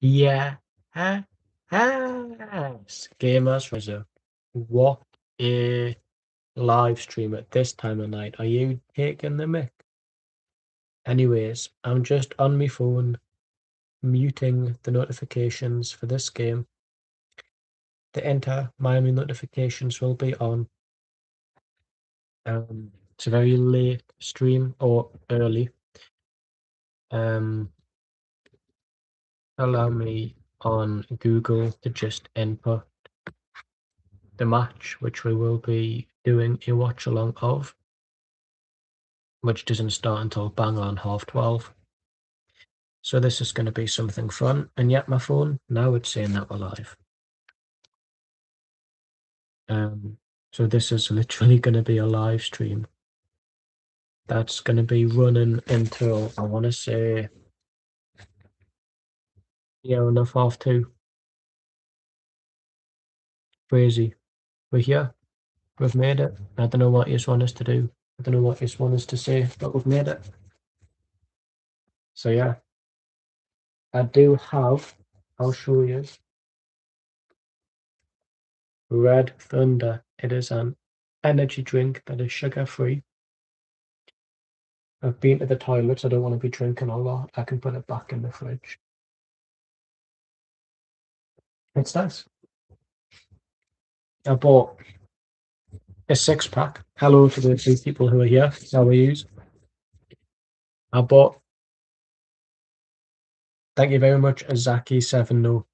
Yeah. Yes. Gamers Rizzo. What a live stream at this time of night. Are you taking the mic? Anyways, I'm just on my phone muting the notifications for this game. The Inter Miami notifications will be on. It's a very late stream or early. Allow me on Google to just input the match, which we will be doing a watch along of, which doesn't start until bang on 12:30. So this is going to be something fun, and yet my phone, now it's saying that we're live. So this is literally going to be a live stream. That's going to be running until, I want to say, yeah, enough 2:30. Crazy. We're here. We've made it. I don't know what you want us to do. I don't know what you want us to say, but we've made it. So yeah, I do have, I'll show you, Red Thunder. It is an energy drink that is sugar-free. I've been to the toilets. I don't want to be drinking a lot. I can put it back in the fridge. It's nice. I bought a 6-pack. Hello to the 3 people who are here. How are you? I bought, thank you very much, Azaki7 No.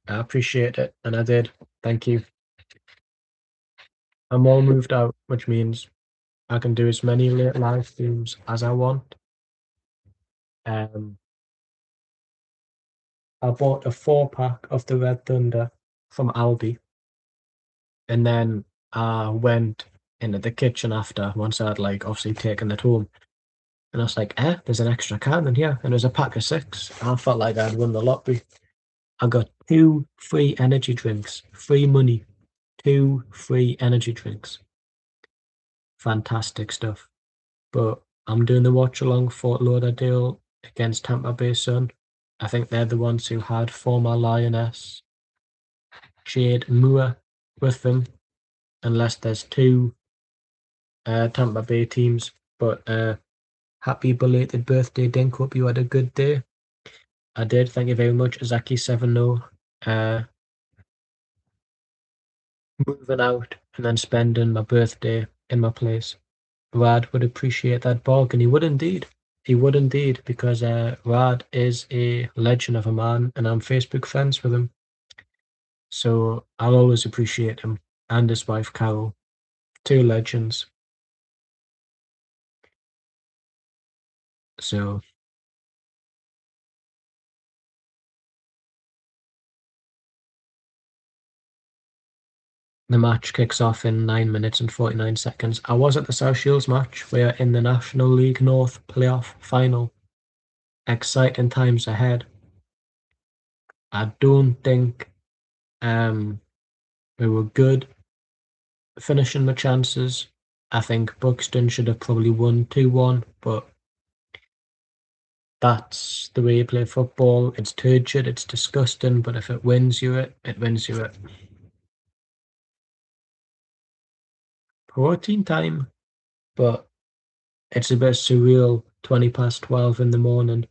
I appreciate it, and I did. Thank you. I'm all moved out, which means I can do as many late live streams as I want. I bought a 4-pack of the Red Thunder from Aldi, and then I went into the kitchen after, once I'd like obviously taken it home, and I was like, there's an extra can in here, and it was a pack of 6. I felt like I'd won the lottery. I got 2 free energy drinks, free money, 2 free energy drinks. Fantastic stuff. But I'm doing the watch along for Lauderdale against Tampa Bay Sun. I think they're the ones who had former Lioness Jade Moore with them, unless there's 2 Tampa Bay teams. But happy belated birthday, Dink. Hope you had a good day. I did. Thank you very much, Zaki7 No. Moving out and then spending my birthday in my place. Rad would appreciate that bargain. He would indeed. He would indeed, because Rad is a legend of a man, and I'm Facebook friends with him. So I'll always appreciate him, and his wife Carol. 2 legends. So the match kicks off in 9 minutes and 49 seconds. I was at the South Shields match. We are in the National League North playoff final. Exciting times ahead. I don't think we were good finishing the chances. I think Buxton should have probably won 2-1, but that's the way you play football. It's turgid, it's disgusting, but if it wins you it wins you it. Protein time, but it's a bit surreal. 12:20 in the morning,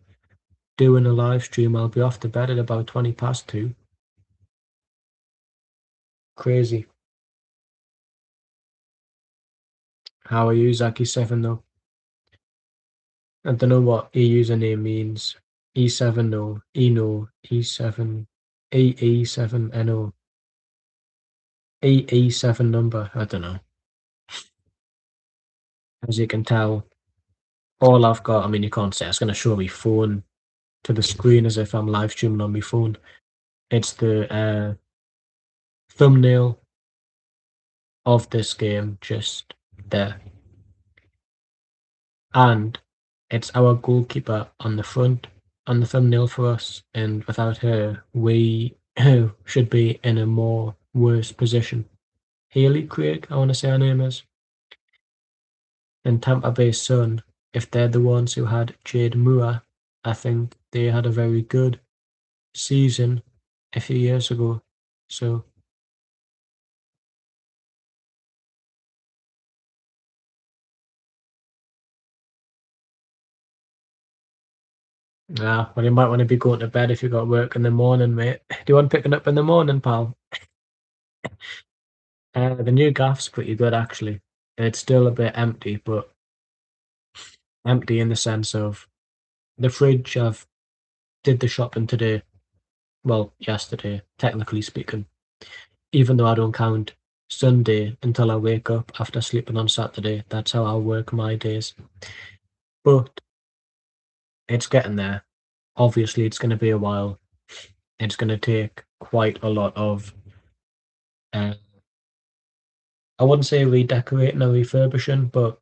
doing a live stream. I'll be off to bed at about 2:20. Crazy. How are you, Zaki7 though? I don't know what username means. E7 no, Eno, E7, EE7 NO, EE7 number. I don't know. As you can tell, all I've got, I mean, you can't say, it's going to show me phone to the screen as if I'm live streaming on my phone. It's the thumbnail of this game just there. And it's our goalkeeper on the front, on the thumbnail for us. And without her, we should be in a more worse position. Haley Craig, I want to say her name is. And Tampa Bay Sun, if they're the ones who had Jade Moore, I think they had a very good season a few years ago. So, yeah, well, you might want to be going to bed if you got work in the morning, mate. Do you want picking up in the morning, pal? The new gaff's pretty good, actually. It's still a bit empty, but empty in the sense of the fridge. I've did the shopping today. Well, yesterday, technically speaking. Even though I don't count Sunday until I wake up after sleeping on Saturday. That's how I work my days. But it's getting there. Obviously, it's going to be a while. It's going to take quite a lot of, uh, I wouldn't say redecorating or refurbishing, but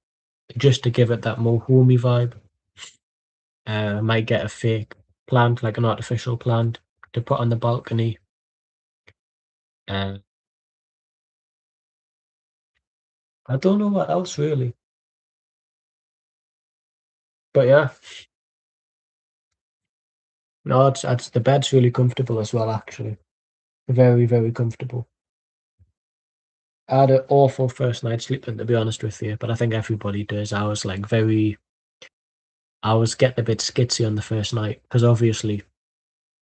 just to give it that more homey vibe. I might get a fake plant, like an artificial plant, to put on the balcony. Uh, I don't know what else really. But yeah, no, it's the bed's really comfortable as well, actually. Very, very comfortable. I had an awful first night sleeping, to be honest with you, but I think everybody does. I was getting a bit skitsy on the first night because obviously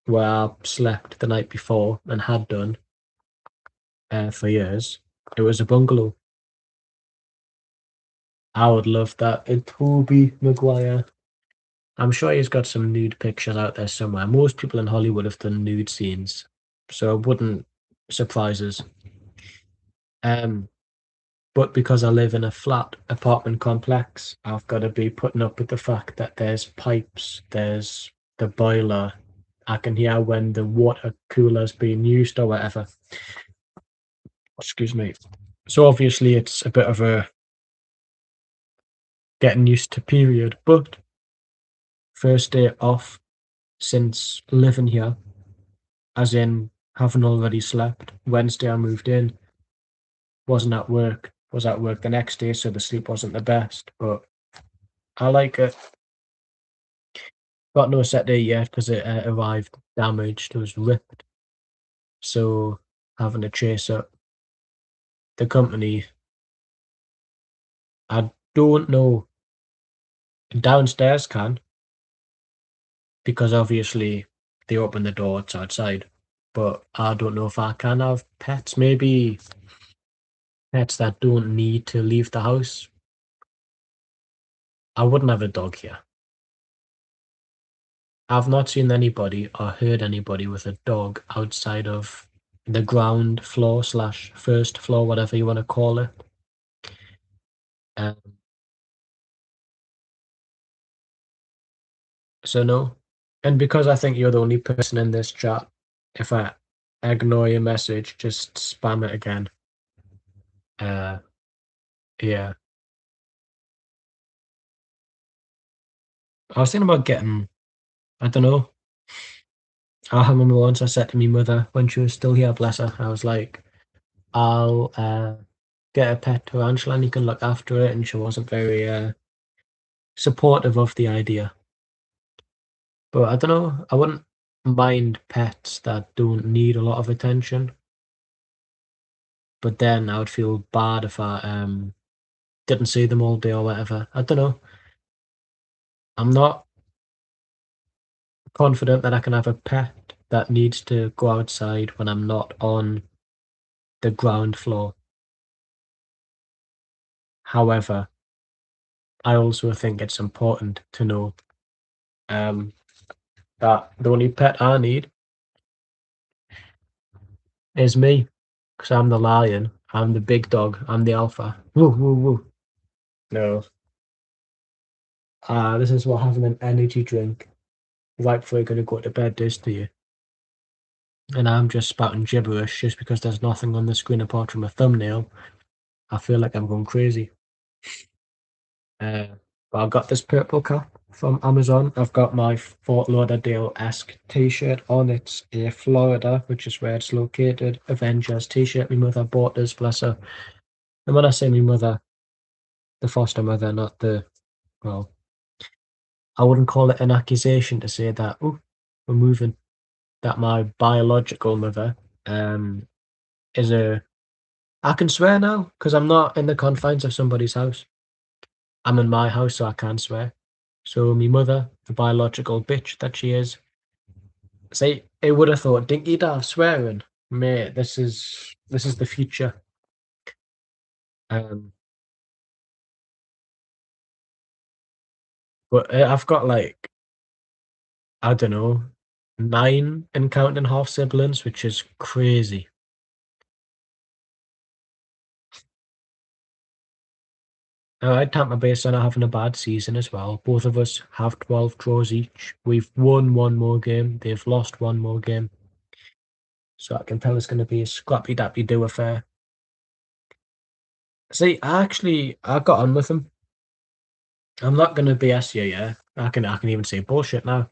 where I slept the night before and had done for years, it was a bungalow. I would love that. In Toby Maguire. I'm sure he's got some nude pictures out there somewhere. Most people in Hollywood have done nude scenes, so it wouldn't surprise us. Um, But because I live in a flat apartment complex, I've got to be putting up with the fact that there's pipes, there's the boiler. I can hear when the water cooler's being used or whatever. Excuse me. So obviously it's a bit of a getting used to period. But first day off since living here, as in having already slept. Wednesday I moved in, wasn't at work, was at work the next day, so the sleep wasn't the best. But I like it. Got no set date yet because it arrived damaged. It was ripped. So having to chase up the company. I don't know. Downstairs can because obviously they open the door. It's outside. But I don't know if I can have pets. Maybe pets that don't need to leave the house. I wouldn't have a dog here. I've not seen anybody or heard anybody with a dog outside of the ground floor slash first floor, whatever you want to call it. Um, so no. And because I think you're the only person in this chat, if I ignore your message, just spam it again. Uh, yeah. I was thinking about getting, I don't know. I remember once I said to my mother when she was still here, bless her, I was like, I'll get a pet tarantula and you can look after it. And she wasn't very supportive of the idea. But I don't know, I wouldn't mind pets that don't need a lot of attention. But then I would feel bad if I didn't see them all day or whatever. I don't know. I'm not confident that I can have a pet that needs to go outside when I'm not on the ground floor. However, I also think it's important to know um, that the only pet I need is me, because I'm the lion, I'm the big dog, I'm the alpha. Woo, woo, woo. No. This is what having an energy drink right before you're going to go to bed does to you. And I'm just spouting gibberish just because there's nothing on the screen apart from a thumbnail. I feel like I'm going crazy. Uh, but I've got this purple cap from Amazon. I've got my Fort Lauderdale-esque t-shirt on. It's a Florida, which is where it's located. Avengers t-shirt. My mother bought this, bless her. And when I say my mother, the foster mother, not the, well, I wouldn't call it an accusation to say that, oh, we're moving. that my biological mother is a. I can swear now because I'm not in the confines of somebody's house. I'm in my house, so I can swear. So me mother, the biological bitch that she is, see, I would have thought Dinky Dav swearing, mate. This is the future. Um, but I've got like I don't know, 9 and counting half siblings, which is crazy. Tampa Bay Sun are having a bad season as well. Both of us have 12 draws each. We've won one more game. They've lost one more game. So I can tell it's going to be a scrappy dappy do affair. See, I got on with them. I'm not going to BS you, yeah. I can even say bullshit now.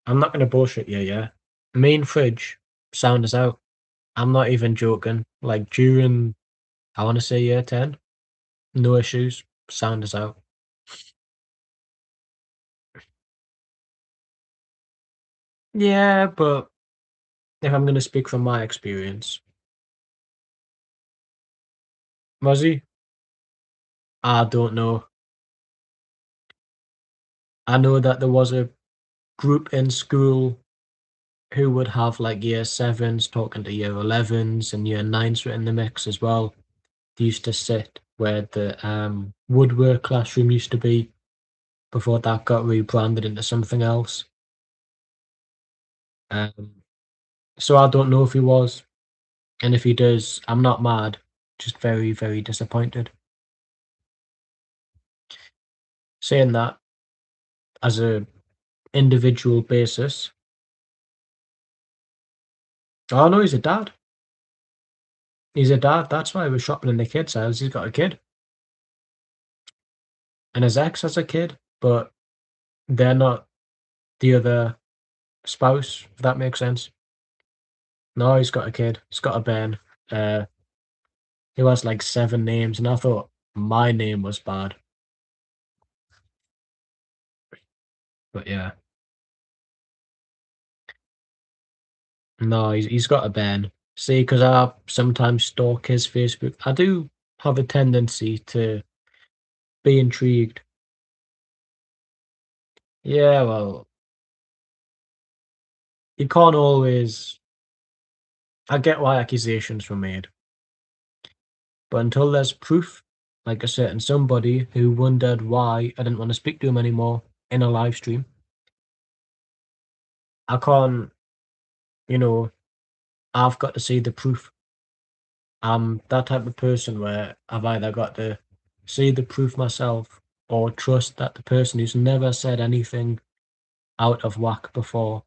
I'm not going to bullshit you, yeah. Main fridge, sound us out. I'm not even joking. Like during, I want to say year 10, no issues, sound us out. Yeah, but if I'm going to speak from my experience, was he? I don't know. I know that there was a group in school who would have like year sevens talking to year 11s and year nines were in the mix as well. They used to sit where the woodwork classroom used to be before that got rebranded into something else. Um, so I don't know if he was, and if he does, I'm not mad, just very, very disappointed. Saying that as a individual basis, oh no, he's a dad. He's a dad. That's why we're shopping in the kids' house. He's got a kid, and his ex has a kid, but they're not the other spouse. If that makes sense. No, he's got a kid. He's got a Ben. Uh, who has like 7 names, and I thought my name was bad, but yeah. No, he's got a Ben. See, because I sometimes stalk his Facebook. I do have a tendency to be intrigued. Yeah, well, you can't always. I get why accusations were made, but until there's proof, like a certain somebody who wondered why I didn't want to speak to him anymore in a live stream, I can't, you know, I've got to see the proof. I'm that type of person where I've either got to see the proof myself or trust that the person who's never said anything out of whack before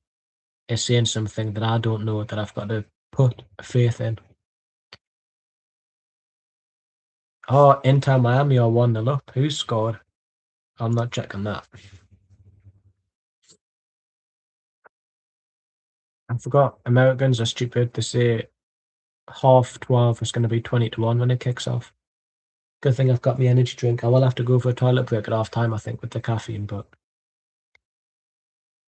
is saying something that I don't know that I've got to put faith in. Oh, Inter Miami are 1-0 up. Who scored? I'm not checking that. I forgot. Americans are stupid. They say half 12 is going to be 20-1 when it kicks off. Good thing I've got my energy drink. I will have to go for a toilet break at half time, I think, with the caffeine, but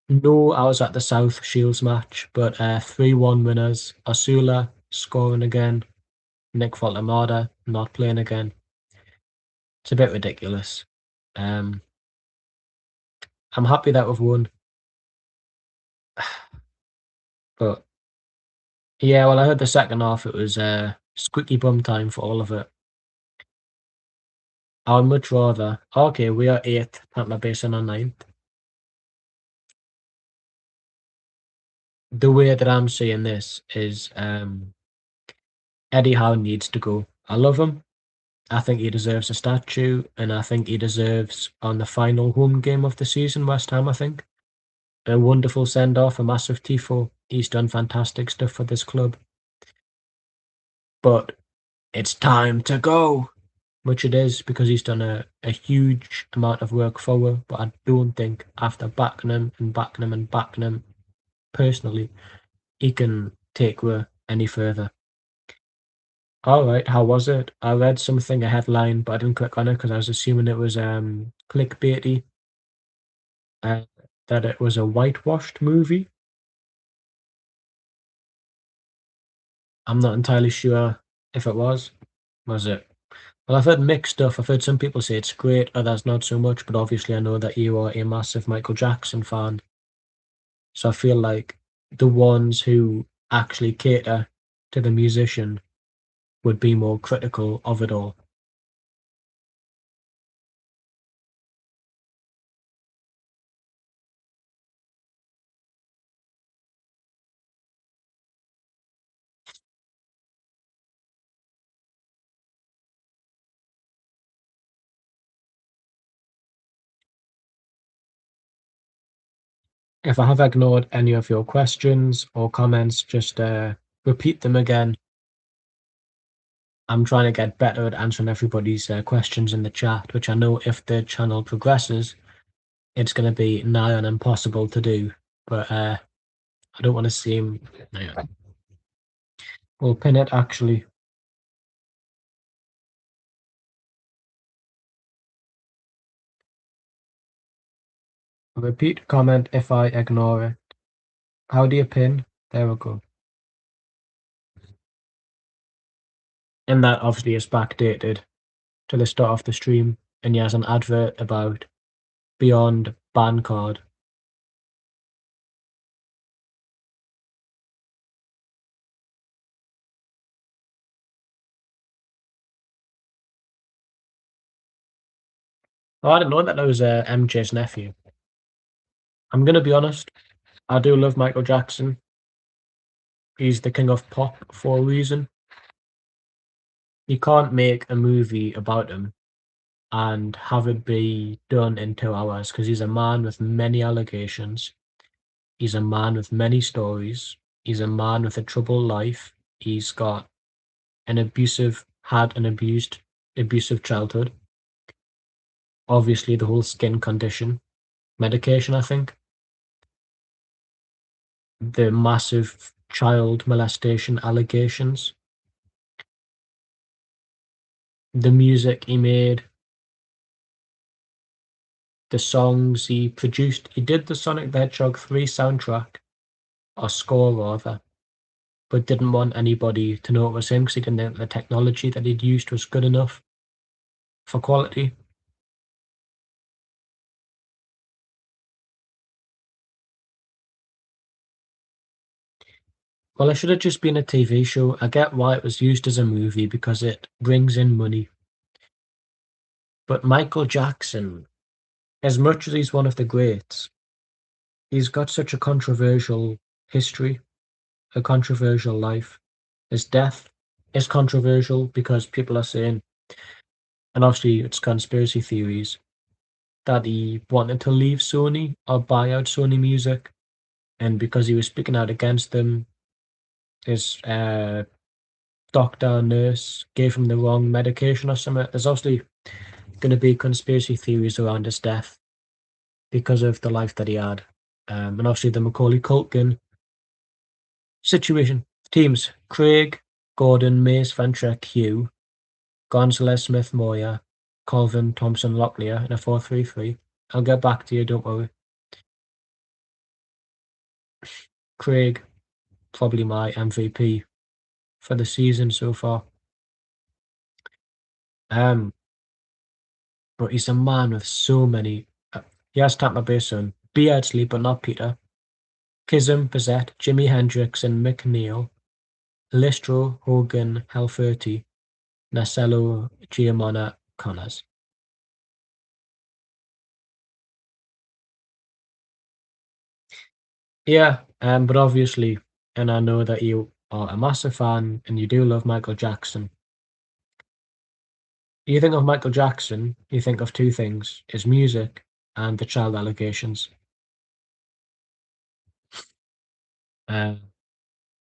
no, I was at the South Shields match, but 3-1 winners. Osula scoring again. Nick Faltamada not playing again. It's a bit ridiculous. Um, I'm happy that we've won, but yeah, well, I heard the second half it was squeaky bum time for all of it. I would much rather. Okay, we are eighth. Tampa Bay Sun on ninth. The way that I'm seeing this is Eddie Howe needs to go. I love him. I think he deserves a statue, and I think he deserves on the final home game of the season, West Ham. I think a wonderful send off, a massive tifo. He's done fantastic stuff for this club, but it's time to go, which it is because he's done a huge amount of work forward. But I don't think after backing him and backing him and backing him personally, he can take her any further. All right, how was it? I read something, a headline, but I didn't click on it because I was assuming it was clickbaity, uh, that it was a whitewashed movie. I'm not entirely sure if it was. Was it? Well, I've heard mixed stuff. I've heard some people say it's great, others not so much, but obviously I know that you are a massive Michael Jackson fan. So I feel like the ones who actually cater to the musician would be more critical of it all. If I have ignored any of your questions or comments, just repeat them again. I'm trying to get better at answering everybody's questions in the chat, which I know if the channel progresses, it's going to be nigh on impossible to do. But I don't want to seem. Yeah. We'll pin it actually. Repeat comment if I ignore it. How do you pin? There we go. And that obviously is backdated to the start of the stream. And he has an advert about Beyond Ban Card. Oh, I didn't know that was MJ's nephew. I'm going to be honest. I do love Michael Jackson. He's the king of pop for a reason. You can't make a movie about him and have it be done in 2 hours because he's a man with many allegations. He's a man with many stories. He's a man with a troubled life. He's got had an abusive childhood. Obviously, the whole skin condition, medication, I think, the massive child molestation allegations, the music he made, the songs he produced. He did the Sonic the Hedgehog 3 soundtrack, or score rather, but didn't want anybody to know it was him because he didn't think the technology that he'd used was good enough for quality. Well, it should have just been a TV show. I get why it was used as a movie because it brings in money. But Michael Jackson, as much as he's one of the greats, he's got such a controversial history, a controversial life. His death is controversial because people are saying, and obviously it's conspiracy theories, that he wanted to leave Sony or buy out Sony Music, and because he was speaking out against them, his doctor or nurse gave him the wrong medication or something. There's obviously going to be conspiracy theories around his death because of the life that he had. And obviously the Macaulay Culkin situation. Teams: Craig, Gordon, Mace, Van Track, Hugh, Gonzalez, Smith, Moya, Colvin, Thompson, Locklear in a 4-3-3. I'll get back to you, don't worry. Craig, probably my MVP for the season so far. But he's a man with so many. He has Tampa Bay son, Beardsley, but not Peter. Kism, Bissett, Jimi Hendrix, and McNeil. Listro, Hogan, Halferty, Nasello, Giamona, Connors. Yeah, but obviously, and I know that you are a massive fan and you do love Michael Jackson. You think of Michael Jackson, you think of two things: his music and the child allegations. Uh,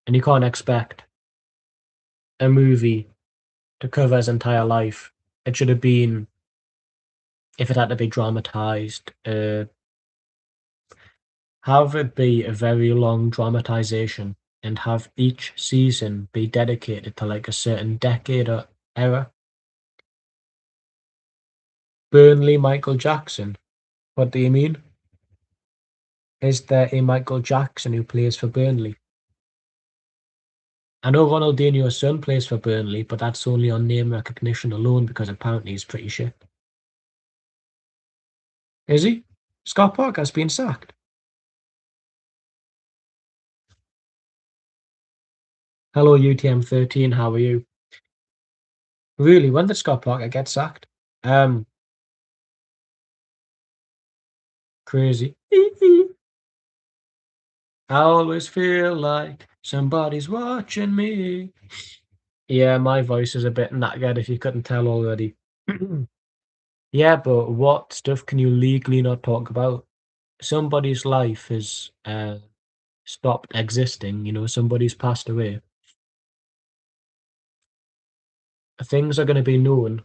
and you can't expect a movie to cover his entire life. It should have been, if it had to be dramatized, have it be a very long dramatization and have each season be dedicated to like a certain decade or era. Burnley Michael Jackson. What do you mean? Is there a Michael Jackson who plays for Burnley? I know Ronaldinho's son plays for Burnley, but that's only on name recognition alone because apparently he's pretty shit. Is he? Scott Parker's been sacked. Hello, UTM13, how are you? Really, when did Scott Parker get sacked? Crazy. I always feel like somebody's watching me. Yeah, my voice is a bit knackered if you couldn't tell already. Yeah, but what stuff can you legally not talk about? Somebody's life is stopped existing, somebody's passed away. Things are going to be known,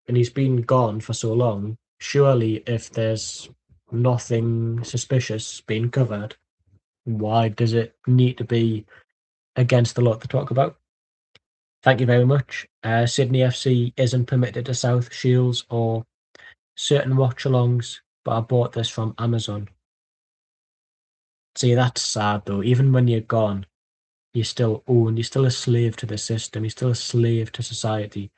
and he's been gone for so long. Surely, if there's nothing suspicious being covered, why does it need to be against the law to talk about? Thank you very much. Sydney FC isn't permitted to South Shields or certain watch-alongs, but I bought this from Amazon. See, that's sad though. Even when you're gone, you're still owned. You're still a slave to the system. You're still a slave to society.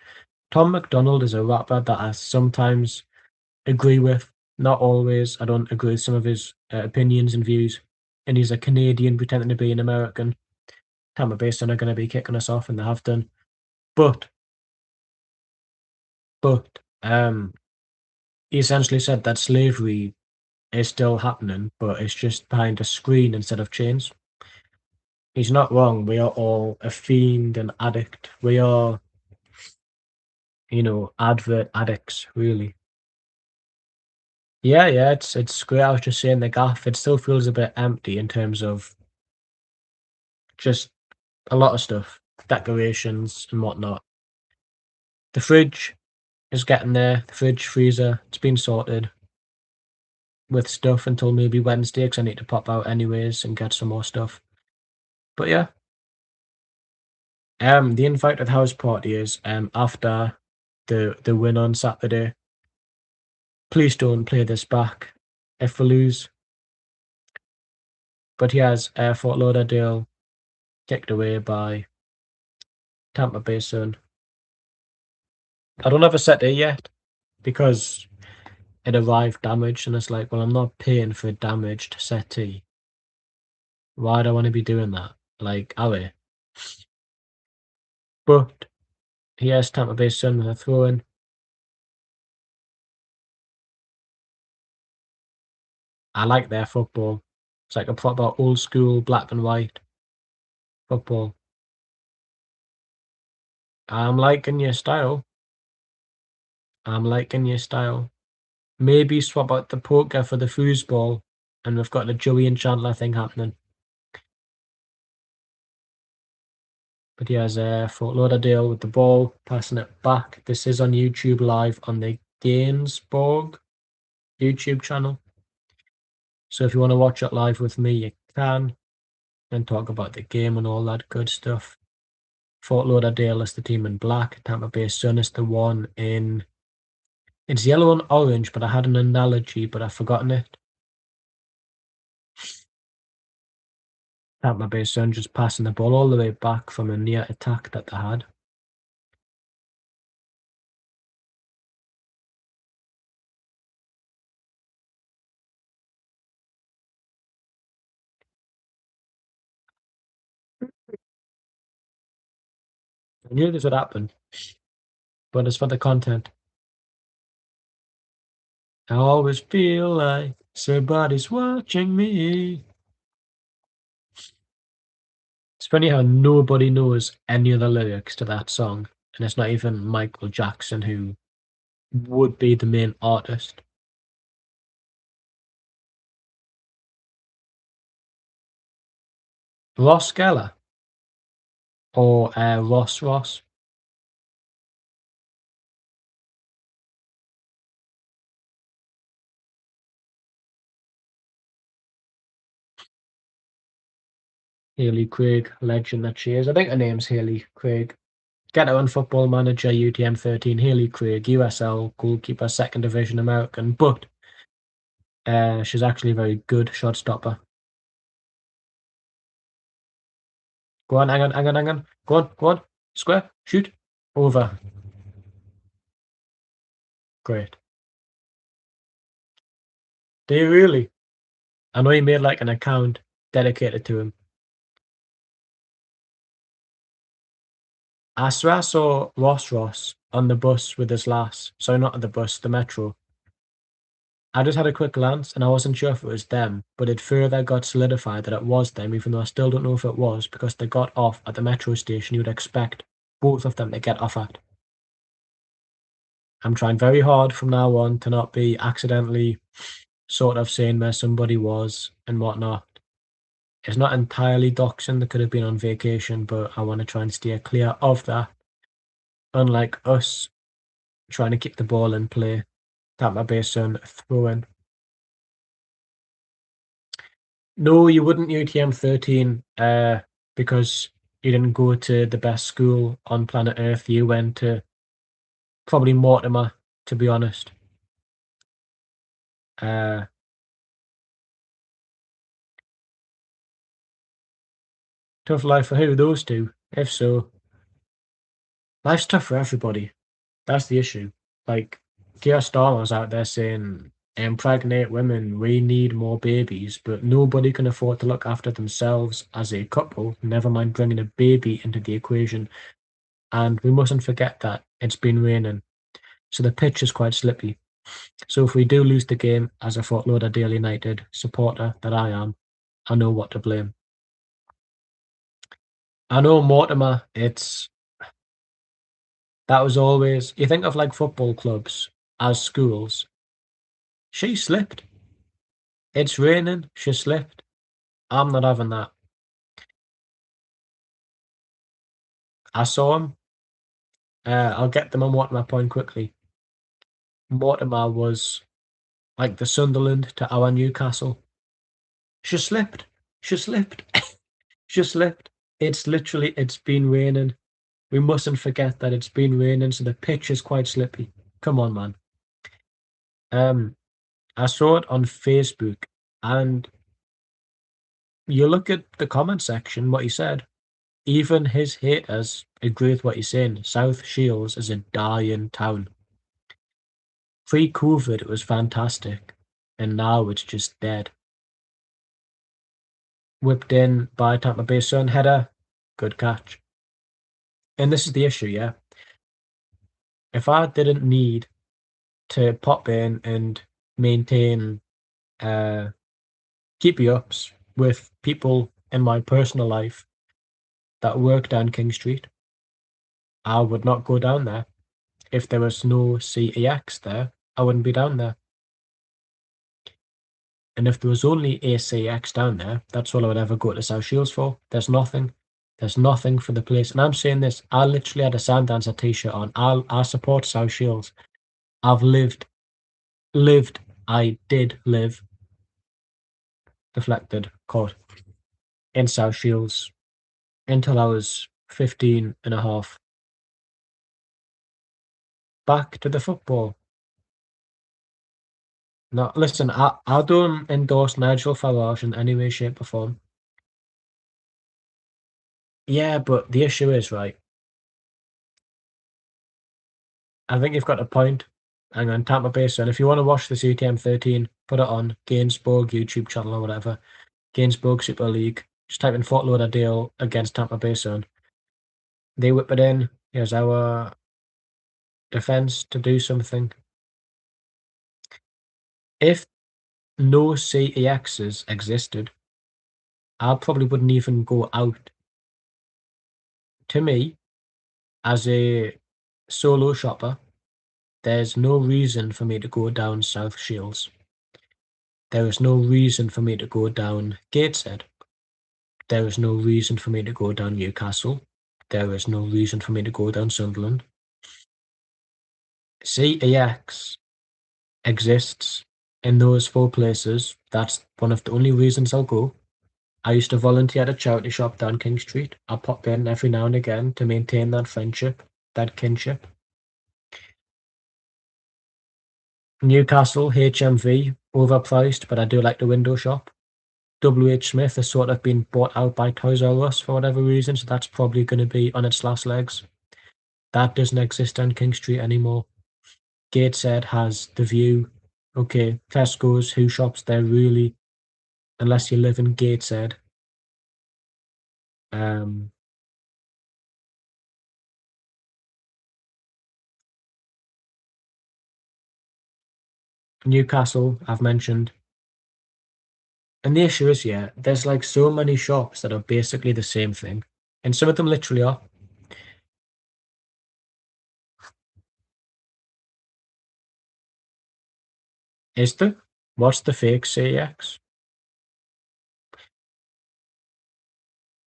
Tom McDonald is a rapper that I sometimes agree with, not always. I don't agree with some of his opinions and views. And he's a Canadian pretending to be an American. Tampa Bay Sun are going to be kicking us off, and they have done. But, but, he essentially said that slavery is still happening, but it's just behind a screen instead of chains. He's not wrong. We are all a fiend and addict. We are, advert addicts, really. Yeah, yeah, it's great. I was just saying the gaff, it still feels a bit empty in terms of just a lot of stuff, decorations and whatnot. The fridge is getting there. The fridge, freezer, it's been sorted with stuff until maybe Wednesday because I need to pop out anyways and get some more stuff. But yeah, the invite to the house party is after the win on Saturday. Please don't play this back if we lose. But he has Fort Lauderdale kicked away by Tampa Bay Sun. I don't have a set day yet because it arrived damaged, and it's like, well, I'm not paying for a damaged settee. Why do I want to be doing that? Like, are we? But he has Tampa Bay Sun with a throw in. I like their football. It's like a proper old school black and white football. I'm liking your style. I'm liking your style. Maybe swap out the poker for the foosball, and we've got the Joey and Chandler thing happening. But he has Fort Lauderdale with the ball, passing it back. This is on YouTube live on the Gainsborg YouTube channel. So if you want to watch it live with me, you can, and talk about the game and all that good stuff. Fort Lauderdale is the team in black. Tampa Bay Sun is the one in... It's yellow and orange, but I had an analogy, but I've forgotten it. Tampa Bay Sun just passing the ball all the way back from a near attack that they had. I knew this would happen, but it's for the content. I always feel like somebody's watching me. It's funny how nobody knows any of the lyrics to that song, and it's not even Michael Jackson, who would be the main artist. Ross Geller or Ross. Hayley Craig, legend that she is. I think her name's Hayley Craig. Get her on Football Manager, UTM13, Hayley Craig, USL goalkeeper, second division American, but she's actually a very good shot stopper. Go on, hang on, hang on, hang on. Go on. Square, shoot. Over. Great. Do you really? I know you made like an account dedicated to him. I swear I saw Ross on the bus with his lass. Sorry, not on the bus, the metro. I just had a quick glance and I wasn't sure if it was them, but it further got solidified that it was them, even though I still don't know if it was, because they got off at the metro station you would expect both of them to get off at. I'm trying very hard from now on to not be accidentally sort of saying where somebody was and whatnot. It's not entirely doxing, they could have been on vacation, but I want to try and steer clear of that. Unlike us trying to keep the ball in play, Tampa Bay Sun throw in. No, you wouldn't UTM 13 because you didn't go to the best school on planet Earth. You went to probably Mortimer, to be honest. Uh, Tough life for who? Those two. If so, life's tough for everybody. That's the issue. Like, Keir Starmer's out there saying, impregnate women, we need more babies, but nobody can afford to look after themselves as a couple, never mind bringing a baby into the equation. And we mustn't forget that it's been raining, so the pitch is quite slippy. So if we do lose the game, as a Fort Lauderdale United supporter that I am, I know what to blame. I know Mortimer, that was always, you think of like football clubs as schools. She slipped. It's raining, she slipped. I'm not having that. I saw him. I'll get them on Mortimer point quickly. Mortimer was like the Sunderland to our Newcastle. She slipped. She slipped. She slipped. It's been raining. We mustn't forget that it's been raining, so the pitch is quite slippy. Come on, man. Um, I saw it on Facebook, and you look at the comment section, what he said. Even his haters agree with what he's saying. South Shields is a dying town. Pre-COVID, it was fantastic, and now it's just dead. Whipped in by Tampa Bay Sun header, good catch. And this is the issue, yeah. If I didn't need to pop in and maintain uh keepy ups with people in my personal life that work down King Street, I would not go down there. If there was no CEX there, I wouldn't be down there. And if there was only a CEX down there, that's all I would ever go to South Shields for. There's nothing. There's nothing for the place. And I'm saying this, I literally had a Sandancer t-shirt on. I support South Shields. I've I did live, deflected, caught, in South Shields until I was 15 and a half. Back to the football. Now, listen, I don't endorse Nigel Farage in any way, shape, or form. Yeah, but the issue is, right, I think you've got a point. Hang on, Tampa Bay Sun. If you want to watch the CTM 13, put it on Gainsborough YouTube channel or whatever. Gainsborough Super League. Just type in Fort Lauderdale against Tampa Bay Sun. They whip it in. Here's our defense to do something. If no CEXs existed, I probably wouldn't even go out. To me, as a solo shopper, there's no reason for me to go down South Shields. There is no reason for me to go down Gateshead. There is no reason for me to go down Newcastle. There is no reason for me to go down Sunderland. CEX exists in those four places. That's one of the only reasons I'll go. I used to volunteer at a charity shop down King Street. I pop in every now and again to maintain that friendship, that kinship. Newcastle, HMV, overpriced, but I do like the window shop. WH Smith has sort of been bought out by Toys R Us for whatever reason, so that's probably going to be on its last legs. That doesn't exist on King Street anymore. Gateshead has The View. Okay, Tesco's, who shops there really, unless you live in Gateshead. Um, Newcastle, I've mentioned. And the issue is, yeah, there's like so many shops that are basically the same thing. And some of them literally are. Is there? What's the fake CEX?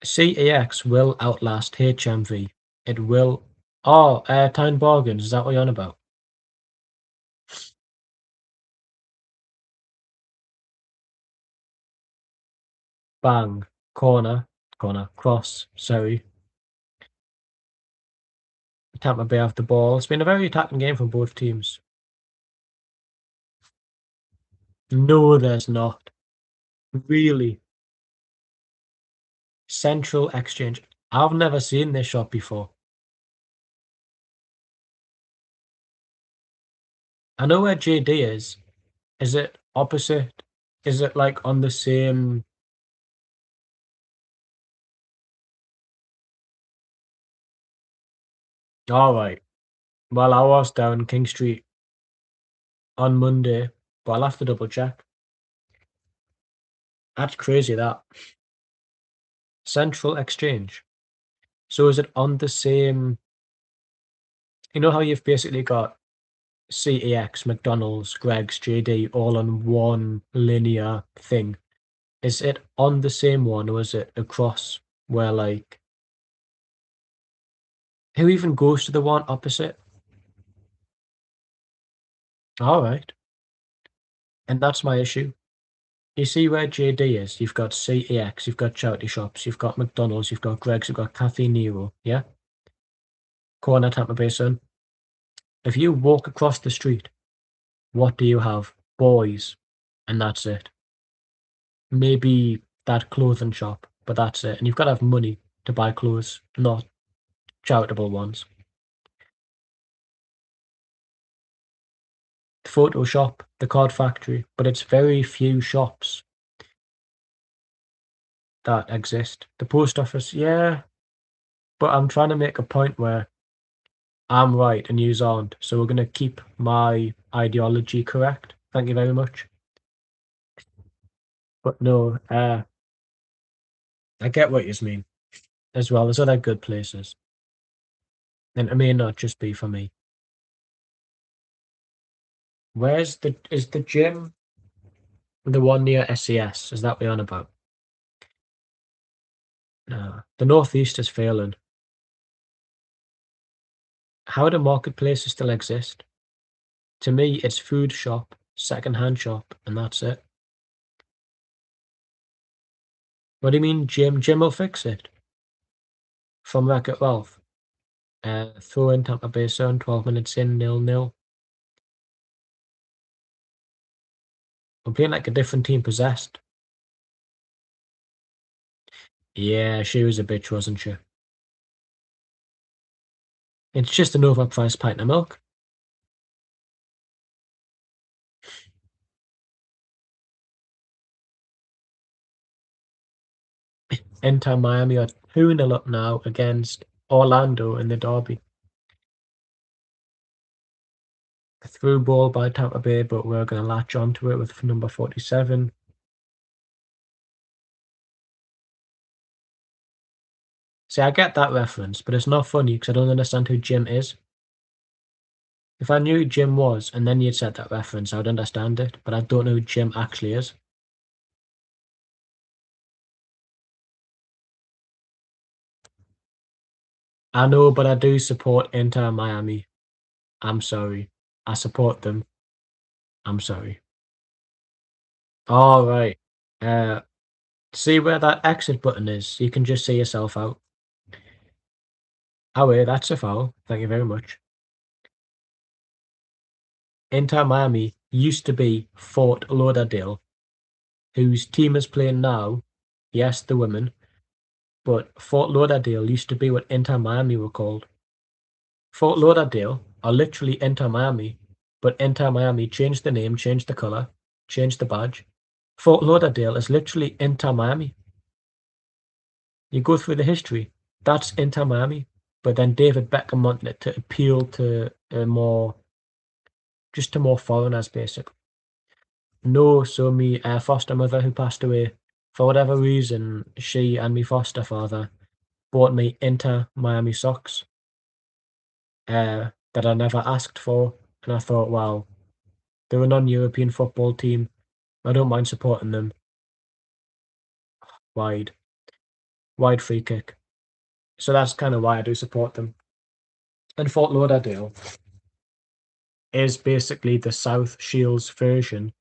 CEX will outlast HMV. It will. Oh, Town Bargains, is that what you're on about? Bang, cross, sorry. Tampa Bay have the ball. It's been a very attacking game from both teams. No, there's not. Really. Central Exchange. I've never seen this shop before. I know where JD is. Is it opposite? Is it like on the same? All right. Well, I was down King Street on Monday, but I'll have to double check. That's crazy, that. Central Exchange. So is it on the same? You know how you've basically got CEX, McDonald's, Greg's, JD all on one linear thing? Is it on the same one or is it across where like who even goes to the one opposite? All right. And that's my issue. You see where JD is? You've got CEX, you've got charity shops, you've got McDonald's, you've got Greg's, you've got Cafe Nero, yeah? Corner Tampa Bay Sun. If you walk across the street, what do you have? Boys. And that's it. Maybe that clothing shop, but that's it. And you've got to have money to buy clothes, not charitable ones. The photo shop, the card factory, but it's very few shops that exist. The post office, yeah, but I'm trying to make a point where I'm right and yous aren't. So we're going to keep my ideology correct. Thank you very much. But no, I get what you mean as well. There's other good places. And it may not just be for me. Is the gym the one near SES? Is that what you're on about? No. The Northeast is failing. How do marketplaces still exist? To me, it's food shop, second-hand shop, and that's it. What do you mean, Jim? Jim will fix it. From Wreck-It Ralph. Throw in Tampa Bay Sun, 12 minutes in, 0-0. We're playing like a different team possessed. Yeah, she was a bitch, wasn't she? It's just an overpriced pint of milk. Inter Miami are 2-0 up now against Orlando in the derby. A through ball by Tampa Bay, but we're going to latch onto it with number 47. See, I get that reference, but it's not funny because I don't understand who Jim is. If I knew who Jim was and then you'd said that reference, I would understand it, but I don't know who Jim actually is. I know, but I do support Inter Miami. I'm sorry. I support them. I'm sorry. All right. Uh, See where that exit button is? You can just see yourself out. Oh, wait, that's a foul. Thank you very much. Inter Miami used to be Fort Lauderdale. whose team is playing now. Yes, the women, but Fort Lauderdale used to be what Inter Miami were called. Fort Lauderdale are literally Inter Miami, but Inter Miami changed the name, changed the color, changed the badge. Fort Lauderdale is literally Inter Miami. You go through the history, that's Inter Miami. But then David Beckham wanted it to appeal to just to more foreigners, basically. No, so me foster mother who passed away, for whatever reason, she and me foster father bought me Inter Miami socks that I never asked for, and I thought, well, they're a non-European football team. I don't mind supporting them. Wide, wide free kick. So that's kind of why I do support them. And Fort Lauderdale is basically the South Shields version.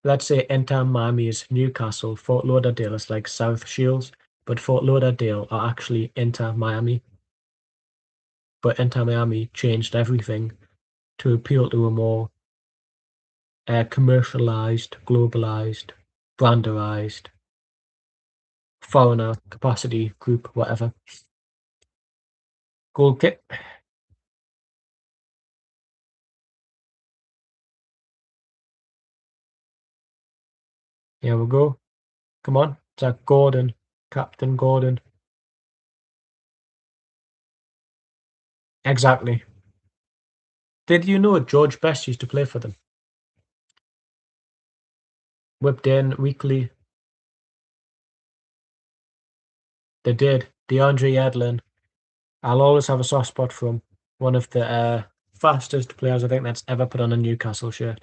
Let's say Inter Miami is Newcastle, Fort Lauderdale is like South Shields, but Fort Lauderdale are actually Inter Miami. But Inter Miami changed everything to appeal to a more commercialized, globalized, branderized, foreigner capacity group, whatever. Goal kick. Here we go. Come on. It's like Gordon, Captain Gordon. Exactly. Did you know George Best used to play for them? Whipped in weekly. They did. DeAndre Yedlin. I'll always have a soft spot for him. One of the fastest players I think that's ever put on a Newcastle shirt.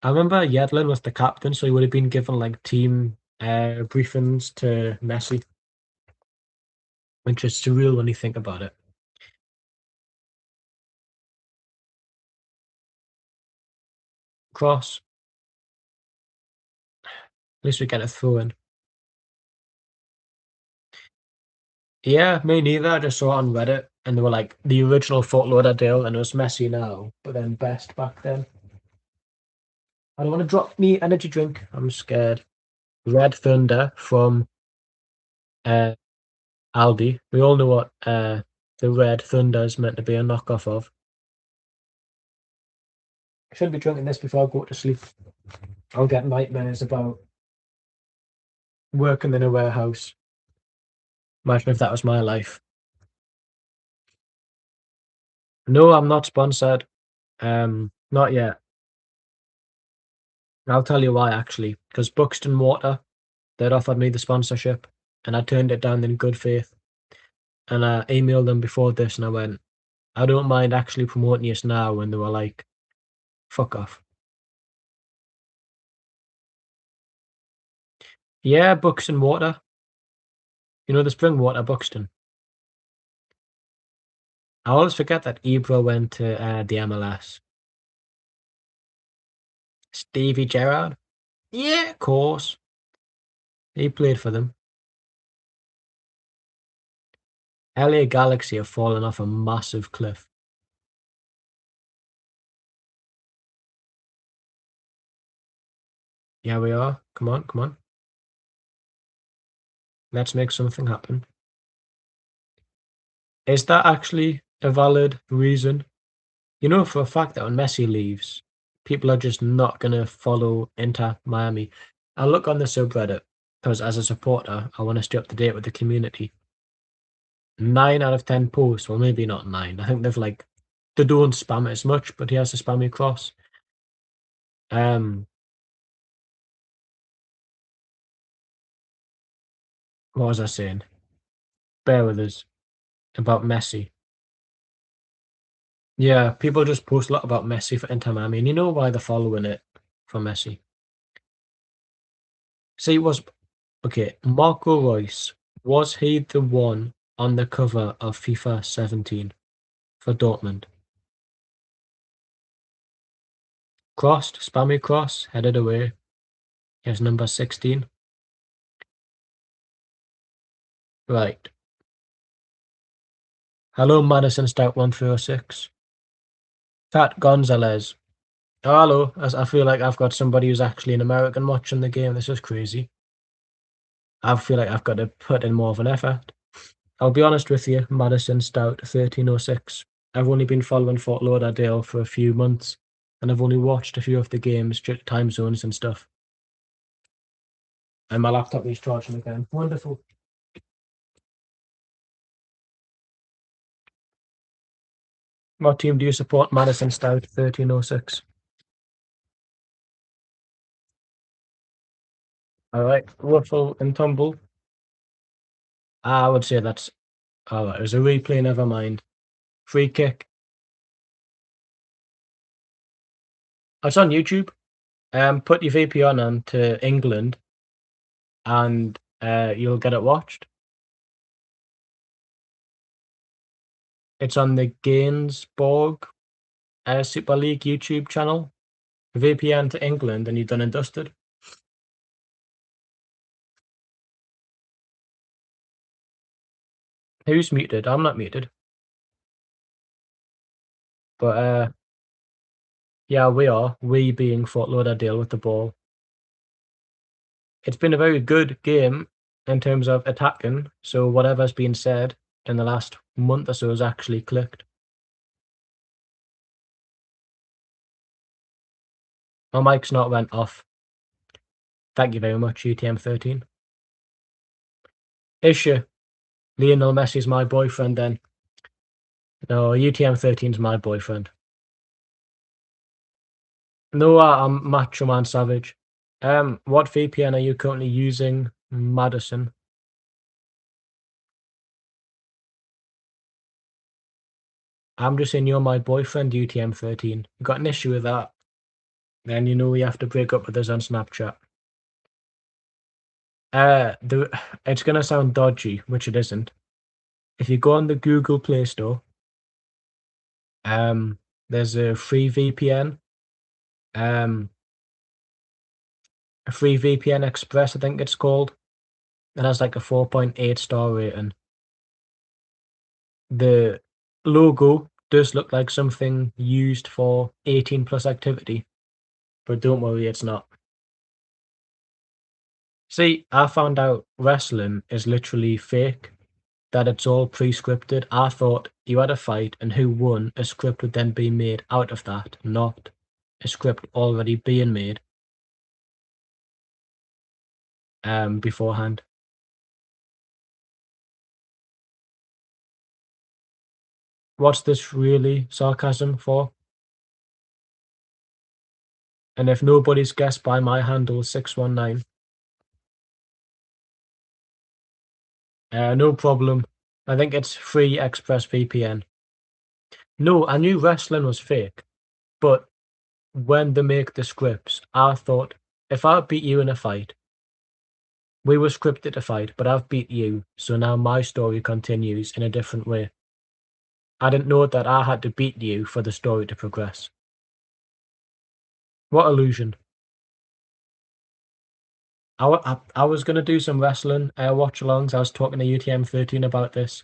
I remember Yedlin was the captain, so he would have been given like team briefings to Messi, which is surreal when you think about it. Cross. At least we get a throw in. Yeah, me neither. I just saw it on Reddit, and they were like the original Fort Lauderdale, and it was Messi now, but then Best back then. I don't want to drop me energy drink. I'm scared. Red Thunder from uh, Aldi. We all know what the Red Thunder is meant to be a knockoff of. I should be drinking this before I go to sleep. I'll get nightmares about working in a warehouse. Imagine if that was my life. No, I'm not sponsored. Not yet. I'll tell you why actually. Because Buxton Water, they'd offered me the sponsorship, and I turned it down in good faith. And I emailed them before this, and I went, I don't mind actually promoting this now. And they were like, fuck off. Yeah, Buxton Water. You know the spring water, Buxton. I always forget that Ibra went to the MLS. Stevie Gerrard? Yeah, of course. He played for them. LA Galaxy have fallen off a massive cliff. Yeah, we are. Come on, come on. Let's make something happen. Is that actually a valid reason? You know for a fact that when Messi leaves, people are just not going to follow Inter Miami. I look on the subreddit because as a supporter, I want to stay up to date with the community. 9 out of 10 posts, well, maybe not nine. I think they don't spam it as much, but he has to spam me across. What was I saying? Bear with us about Messi. Yeah, people just post a lot about Messi for Inter Miami, and you know why they're following it for Messi. See, okay, Marco Reus, was he the one on the cover of FIFA 17 for Dortmund? Crossed, spammy cross, headed away. Here's number 16. Right. Hello, Madison Stout 1306. Fat Gonzalez. Oh, hello. I feel like I've got somebody who's actually an American watching the game. This is crazy. I feel like I've got to put in more of an effort. I'll be honest with you, Madison Stout 1306. I've only been following Fort Lauderdale for a few months, and I've only watched a few of the games, time zones and stuff. And my laptop is charging again. Wonderful. What team do you support? Madison Stout 1306. All right. Ruffle and tumble. I would say that's all right. It was a replay, never mind. Free kick. It's on YouTube. Put your VPN on to England and you'll get it watched. It's on the Gainsbourg Super League YouTube channel. VPN to England and you're done and dusted. Who's muted? I'm not muted. But yeah, we are. We being Fort Lauderdale with the ball. It's been a very good game in terms of attacking, so whatever's been said in the last month or so has actually clicked. My mic's not went off. Thank you very much, UTM13. Issue. Lionel Messi's my boyfriend then. No, UTM13's my boyfriend. No, I'm Macho Man Savage. What VPN are you currently using, Madison? I'm just saying you're my boyfriend, UTM13. You got an issue with that? Then you know we have to break up with us on Snapchat. It's gonna sound dodgy, which it isn't. If you go on the Google Play Store, there's a free VPN, a free VPN Express, I think it's called. It has like a 4.8 star rating. The logo does look like something used for 18 plus activity, but don't worry, it's not. See, I found out wrestling is literally fake, that it's all pre-scripted. I thought you had a fight and who won, a script would then be made out of that, not a script already being made beforehand. What's this really sarcasm for? And if nobody's guessed by my handle 619, no problem. I think it's free ExpressVPN. No, I knew wrestling was fake, but when they make the scripts, I thought if I beat you in a fight, we were scripted to fight, but I've beat you, so now my story continues in a different way. I didn't know that I had to beat you for the story to progress. What illusion? I was going to do some wrestling watch-alongs. I was talking to UTM13 about this.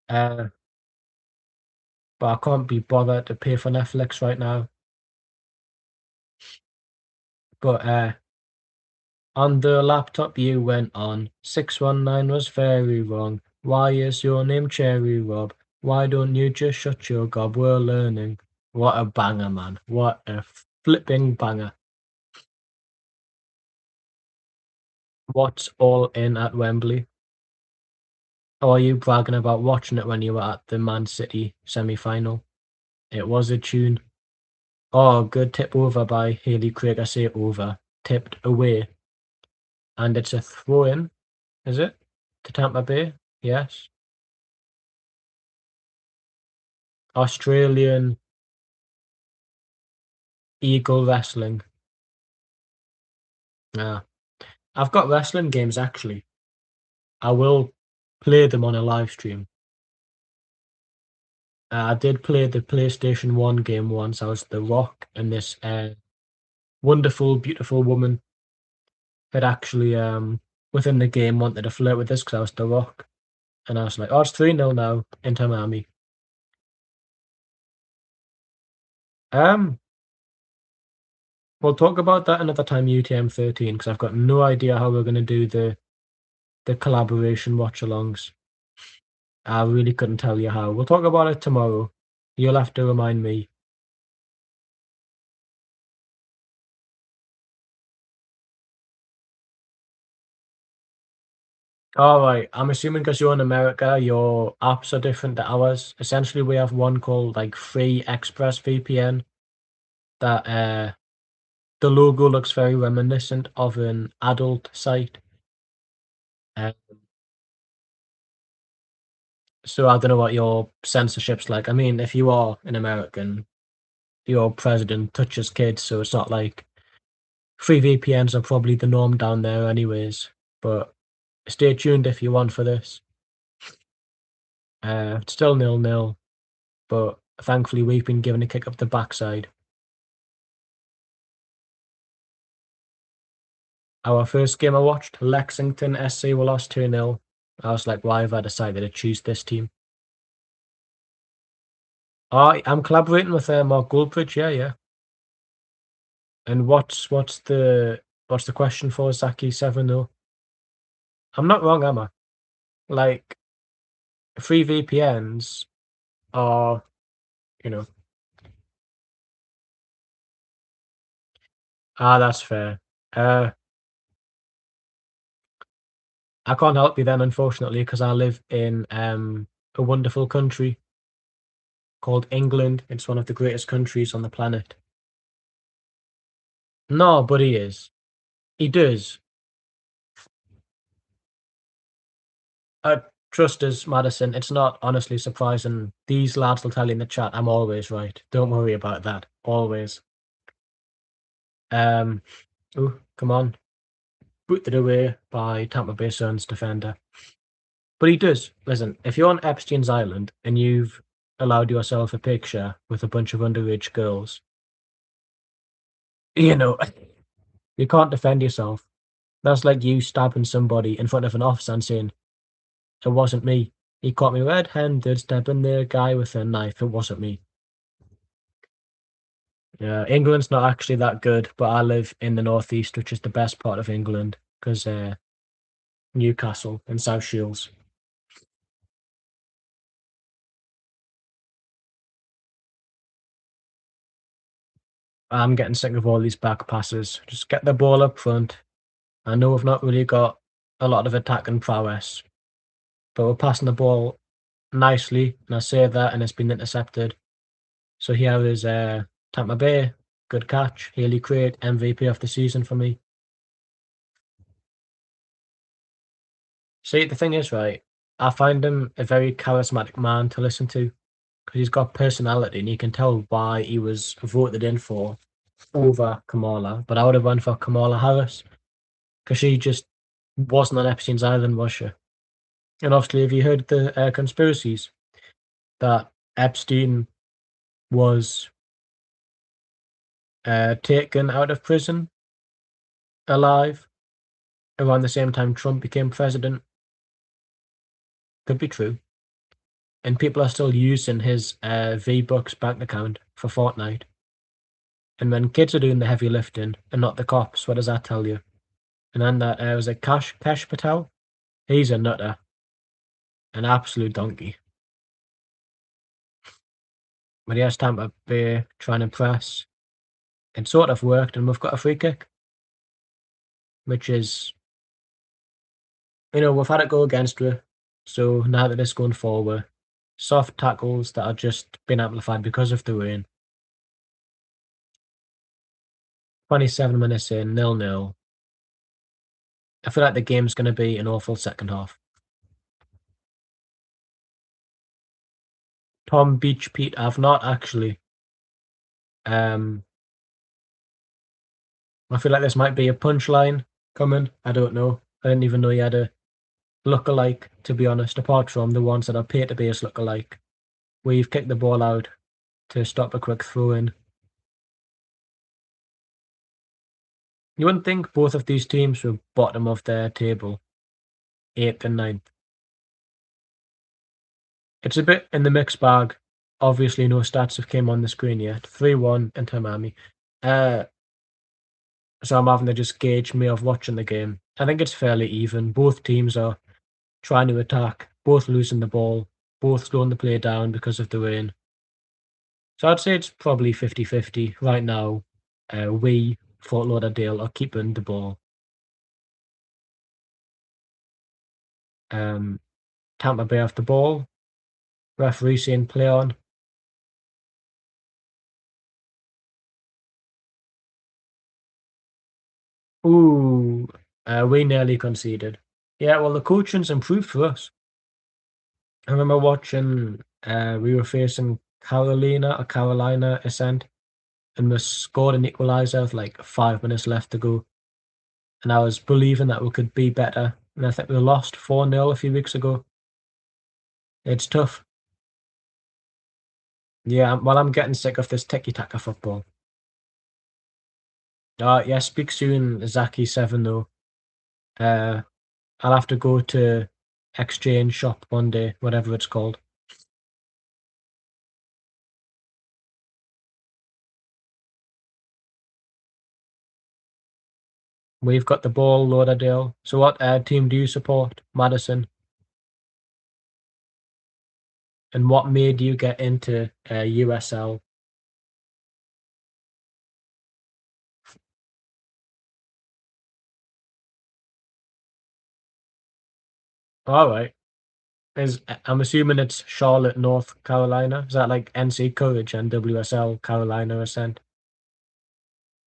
But I can't be bothered to pay for Netflix right now. But on the laptop you went on, 619 was very wrong. Why is your name Cherry Rob? Why don't you just shut your gob? We're learning. What a banger, man. What a flipping banger. What's all in at Wembley? Or are you bragging about watching it when you were at the Man City semi-final? It was a tune. Oh, good tip over by Haley Craig. I say over. Tipped away. And it's a throw-in, is it? To Tampa Bay? Yes. Australian Eagle Wrestling. Yeah. I've got wrestling games actually. I will play them on a live stream. I did play the PlayStation 1 game once. I was The Rock, and this wonderful, beautiful woman that actually within the game wanted to flirt with us because I was The Rock. And I was like, oh, it's 3-0 now, Inter Miami. Um, we'll talk about that another time, UTM 13, because I've got no idea how we're gonna do the collaboration watch-alongs. I really couldn't tell you how. We'll talk about it tomorrow. You'll have to remind me. All right. I'm assuming because you're in America, your apps are different to ours. Essentially, we have one called like Free Express VPN that the logo looks very reminiscent of an adult site. Uh, so I don't know what your censorship's like. I mean, if you are an American, your president touches kids, so it's not like free VPNs are probably the norm down there anyways. But stay tuned if you want for this. It's still 0-0, but thankfully we've been given a kick up the backside. Our first game I watched, Lexington SC were lost 2-0. I was like, why have I decided to choose this team? I'm collaborating with Mark Goldbridge, yeah, yeah. And what's the question for Zaki 7-0? I'm not wrong, am I? Like, free VPNs are, you know, that's fair. Uh, I can't help you then, unfortunately, because I live in a wonderful country called England. It's one of the greatest countries on the planet. No, but he is. He does. Uh, Trust us, Madison. It's not honestly surprising. These lads will tell you in the chat I'm always right. Don't worry about that. Always. Um, oh, come on. Booted away by Tampa Bay Suns defender. But he does. Listen, if you're on Epstein's Island and you've allowed yourself a picture with a bunch of underage girls, you know, you can't defend yourself. That's like you stabbing somebody in front of an officer and saying, it wasn't me. He caught me red-handed stabbing the guy with a knife. It wasn't me. Yeah, England's not actually that good, but I live in the northeast, which is the best part of England, because Newcastle and South Shields. I'm getting sick of all these back passes. Just get the ball up front. I know we've not really got a lot of attacking prowess, but we're passing the ball nicely, and I say that, and it's been intercepted. So here is Tampa Bay, good catch. Haley Craig, MVP of the season for me. See, the thing is, right, I find him a very charismatic man to listen to because he's got personality and you can tell why he was voted in for over Kamala. But I would have won for Kamala Harris because she just wasn't on Epstein's Island, was she? And obviously, have you heard the conspiracies that Epstein was taken out of prison alive around the same time Trump became president? Could be true. And people are still using his V-Bucks bank account for Fortnite. And when kids are doing the heavy lifting and not the cops, what does that tell you? And then that was a Cash Patel. He's a nutter, an absolute donkey. But yes, Tampa Bay trying to press. It sort of worked, and we've got a free kick, which is, we've had it go against her. So now that it's going forward, soft tackles that are just been amplified because of the rain. 27 minutes in, 0-0. I feel like the game's going to be an awful second half. Tom Beach Pete, I've not actually. Um, I feel like this might be a punchline coming. I don't know. I didn't even know you had a look-alike, to be honest, apart from the ones that appear to be as look-alike. We've kicked the ball out to stop a quick throw-in. You wouldn't think both of these teams were bottom of their table, 8th and 9th. It's a bit in the mixed bag. Obviously, no stats have came on the screen yet. 3-1 Inter Miami. Uh, so I'm having to just gauge me of watching the game. I think it's fairly even. Both teams are trying to attack, both losing the ball, both slowing the play down because of the rain. So I'd say it's probably 50-50 right now. We, Fort Lauderdale, are keeping the ball. Um, Tampa Bay have the ball. Referee saying play on. Ooh, we nearly conceded. Yeah, well, the coaching's improved for us. I remember watching, we were facing Carolina Ascent, and we scored an equalizer with like 5 minutes left to go. And I was believing that we could be better. And I think we lost 4-0 a few weeks ago. It's tough. Yeah, well, I'm getting sick of this tiki-taka football. Yeah, speak soon, Zaki 7 though. Uh, I'll have to go to Exchange Shop one day, whatever it's called. We've got the ball, Lauderdale. So what team do you support? Madison. And what made you get into USL? All right. I'm assuming it's Charlotte, North Carolina. Is that like NC Courage and WSL Carolina Ascent?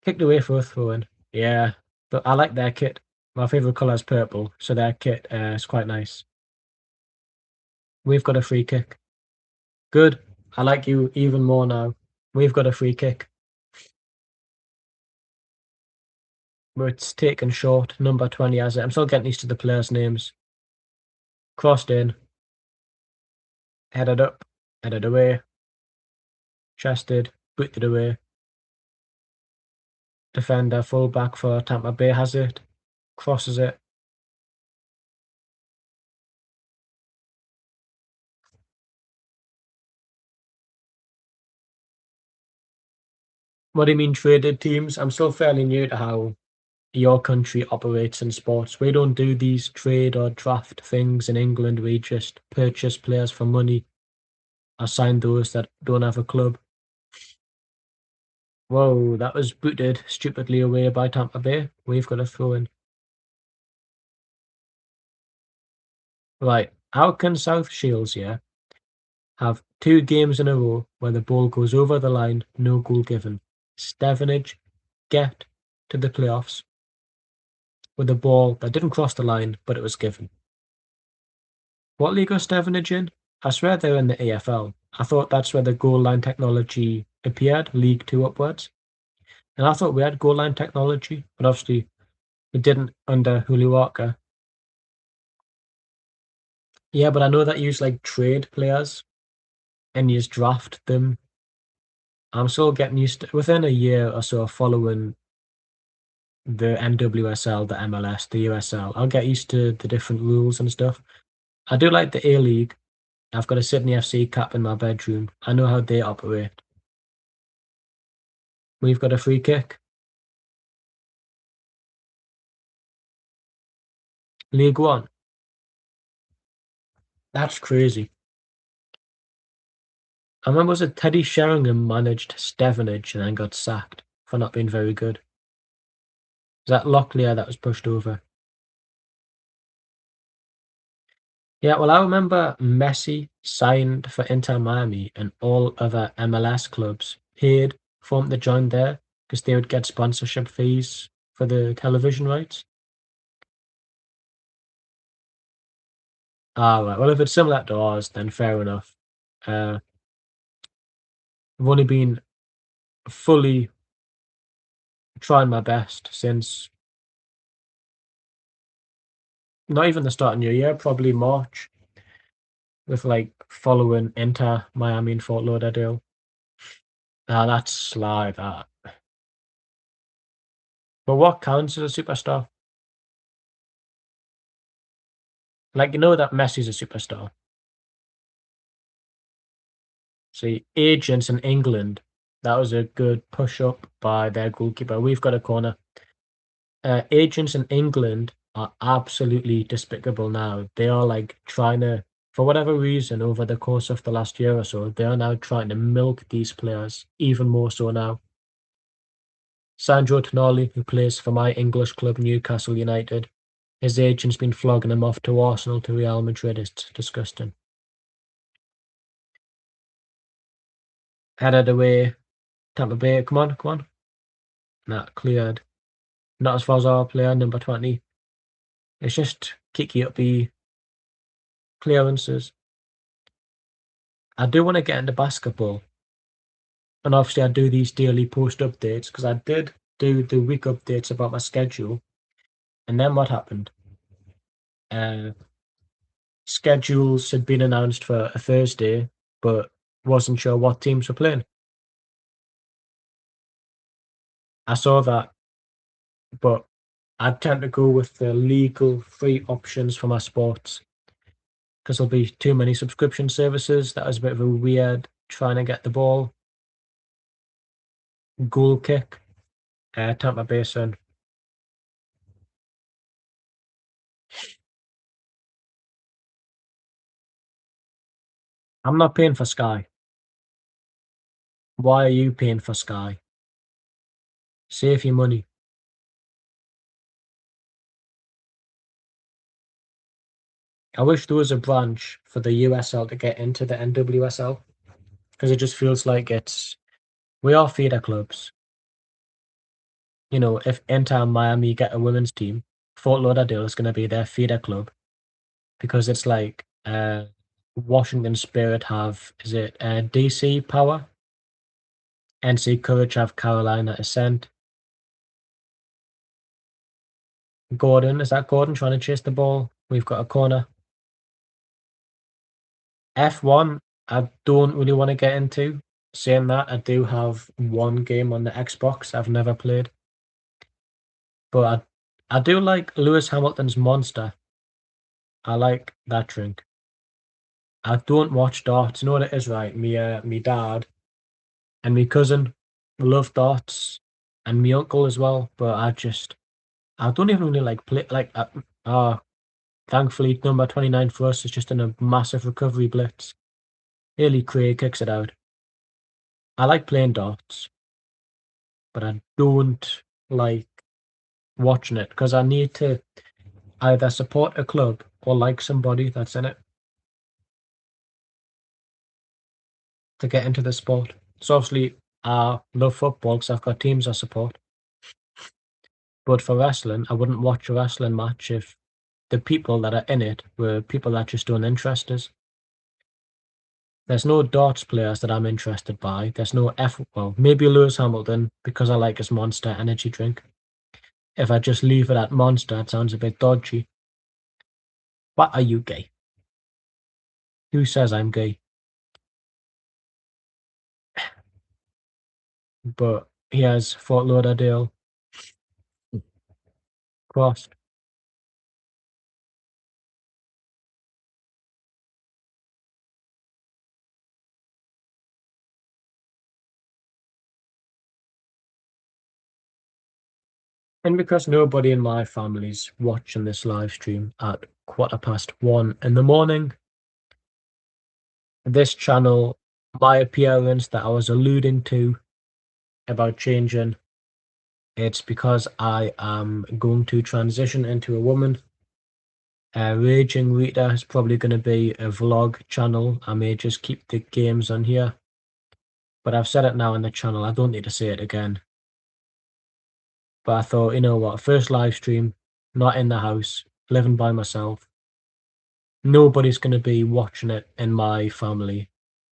Kicked away for a throw-in. Yeah, but I like their kit. My favorite color is purple, so their kit is quite nice. We've got a free kick. Good. I like you even more now. We've got a free kick. But it's taken short. Number 20 has it. I'm still getting used to the players' names. Crossed in. Headed up. Headed away. Chested. Booted away. Defender, fullback for Tampa Bay has it. Crosses it. What do you mean traded teams? I'm still fairly new to how your country operates in sports. We don't do these trade or draft things in England. We just purchase players for money or sign those that don't have a club. Whoa, that was booted stupidly away by Tampa Bay. We've got a throw in. Right, how can South Shields, yeah, have 2 games in a row where the ball goes over the line, no goal given? Stevenage get to the playoffs with a ball that didn't cross the line, but it was given. What league are Stevenage in? I swear they're in the AFL. I thought that's where the goal line technology appeared, League Two upwards. And I thought we had goal line technology, but obviously we didn't under Hulu Walker. Yeah, but I know that you use like trade players and you just draft them. I'm still getting used to within a year or so of following the NWSL, the MLS, the USL. I'll get used to the different rules and stuff. I do like the A League. I've got a Sydney FC cap in my bedroom. I know how they operate. We've got a free kick. League One. That's crazy. I remember was it Teddy Sheringham managed Stevenage and then got sacked for not being very good. Was that Locklear that was pushed over? Yeah, well, I remember Messi signed for Inter Miami and all other MLS clubs paid for him to join there because they would get sponsorship fees for the television rights. Ah, right. Well, if it's similar to ours, then fair enough. Uh, I've only been fully trying my best since not even the start of New Year, probably March, with like following Inter Miami and Fort Lauderdale. Ah, that's sly, that. But what counts as a superstar? Like, you know that Messi's a superstar. See, agents in England, that was a good push up by their goalkeeper. We've got a corner. Agents in England are absolutely despicable now. They are like trying to, for whatever reason, over the course of the last year or so, they are now trying to milk these players even more so now. Sandro Tonali, who plays for my English club Newcastle United, his agent's been flogging him off to Arsenal, to Real Madrid. It's disgusting. Headed away, Tampa Bay. Come on, come on. Nah, cleared. Not as far as our player, number 20. It's just kicky uppy clearances. I do want to get into basketball. And obviously I do these daily post updates because I did do the week updates about my schedule. And then what happened? Uh, Schedules had been announced for a Thursday, but wasn't sure what teams were playing. I saw that, but I tend to go with the legal free options for my sports because there'll be too many subscription services. That was a bit of a weird trying to get the ball. Goal kick, Tampa Bay Sun. I'm not paying for Sky. Why are you paying for Sky? Save your money. I wish there was a branch for the USL to get into the NWSL because it just feels like we are feeder clubs. You know, if Inter Miami get a women's team, Fort Lauderdale is going to be their feeder club because it's like Washington Spirit have, is it DC Power? NC Courage have Carolina Ascent. Gordon, is that Gordon trying to chase the ball? We've got a corner. F1, I don't really want to get into. Saying that, I do have one game on the Xbox I've never played. But I do like Lewis Hamilton's Monster. I like that drink. I don't watch darts. You know what it is, right? Me dad and me cousin love darts, and me uncle as well. But I don't even really like play. Like, thankfully, number 29 for us is just in a massive recovery blitz. Haley Craig kicks it out. I like playing darts, but I don't like watching it because I need to either support a club or like somebody that's in it to get into the sport. So obviously, I love football because I've got teams I support. But for wrestling, I wouldn't watch a wrestling match if the people that are in it were people that just don't interest us. There's no darts players that I'm interested by. There's no well, maybe Lewis Hamilton because I like his Monster energy drink. If I just leave it at Monster, it sounds a bit dodgy. What are you gay? Who says I'm gay? But here's Fort Lauderdale crossed. And because nobody in my family's watching this live stream at 1:15 in the morning, this channel, my appearance that I was alluding to about changing, it's because I am going to transition into a woman. Raging Rita is probably going to be a vlog channel. I may just keep the games on here. But I've said it now in the channel, I don't need to say it again. But I thought, you know what, first live stream, not in the house, living by myself. Nobody's going to be watching it in my family,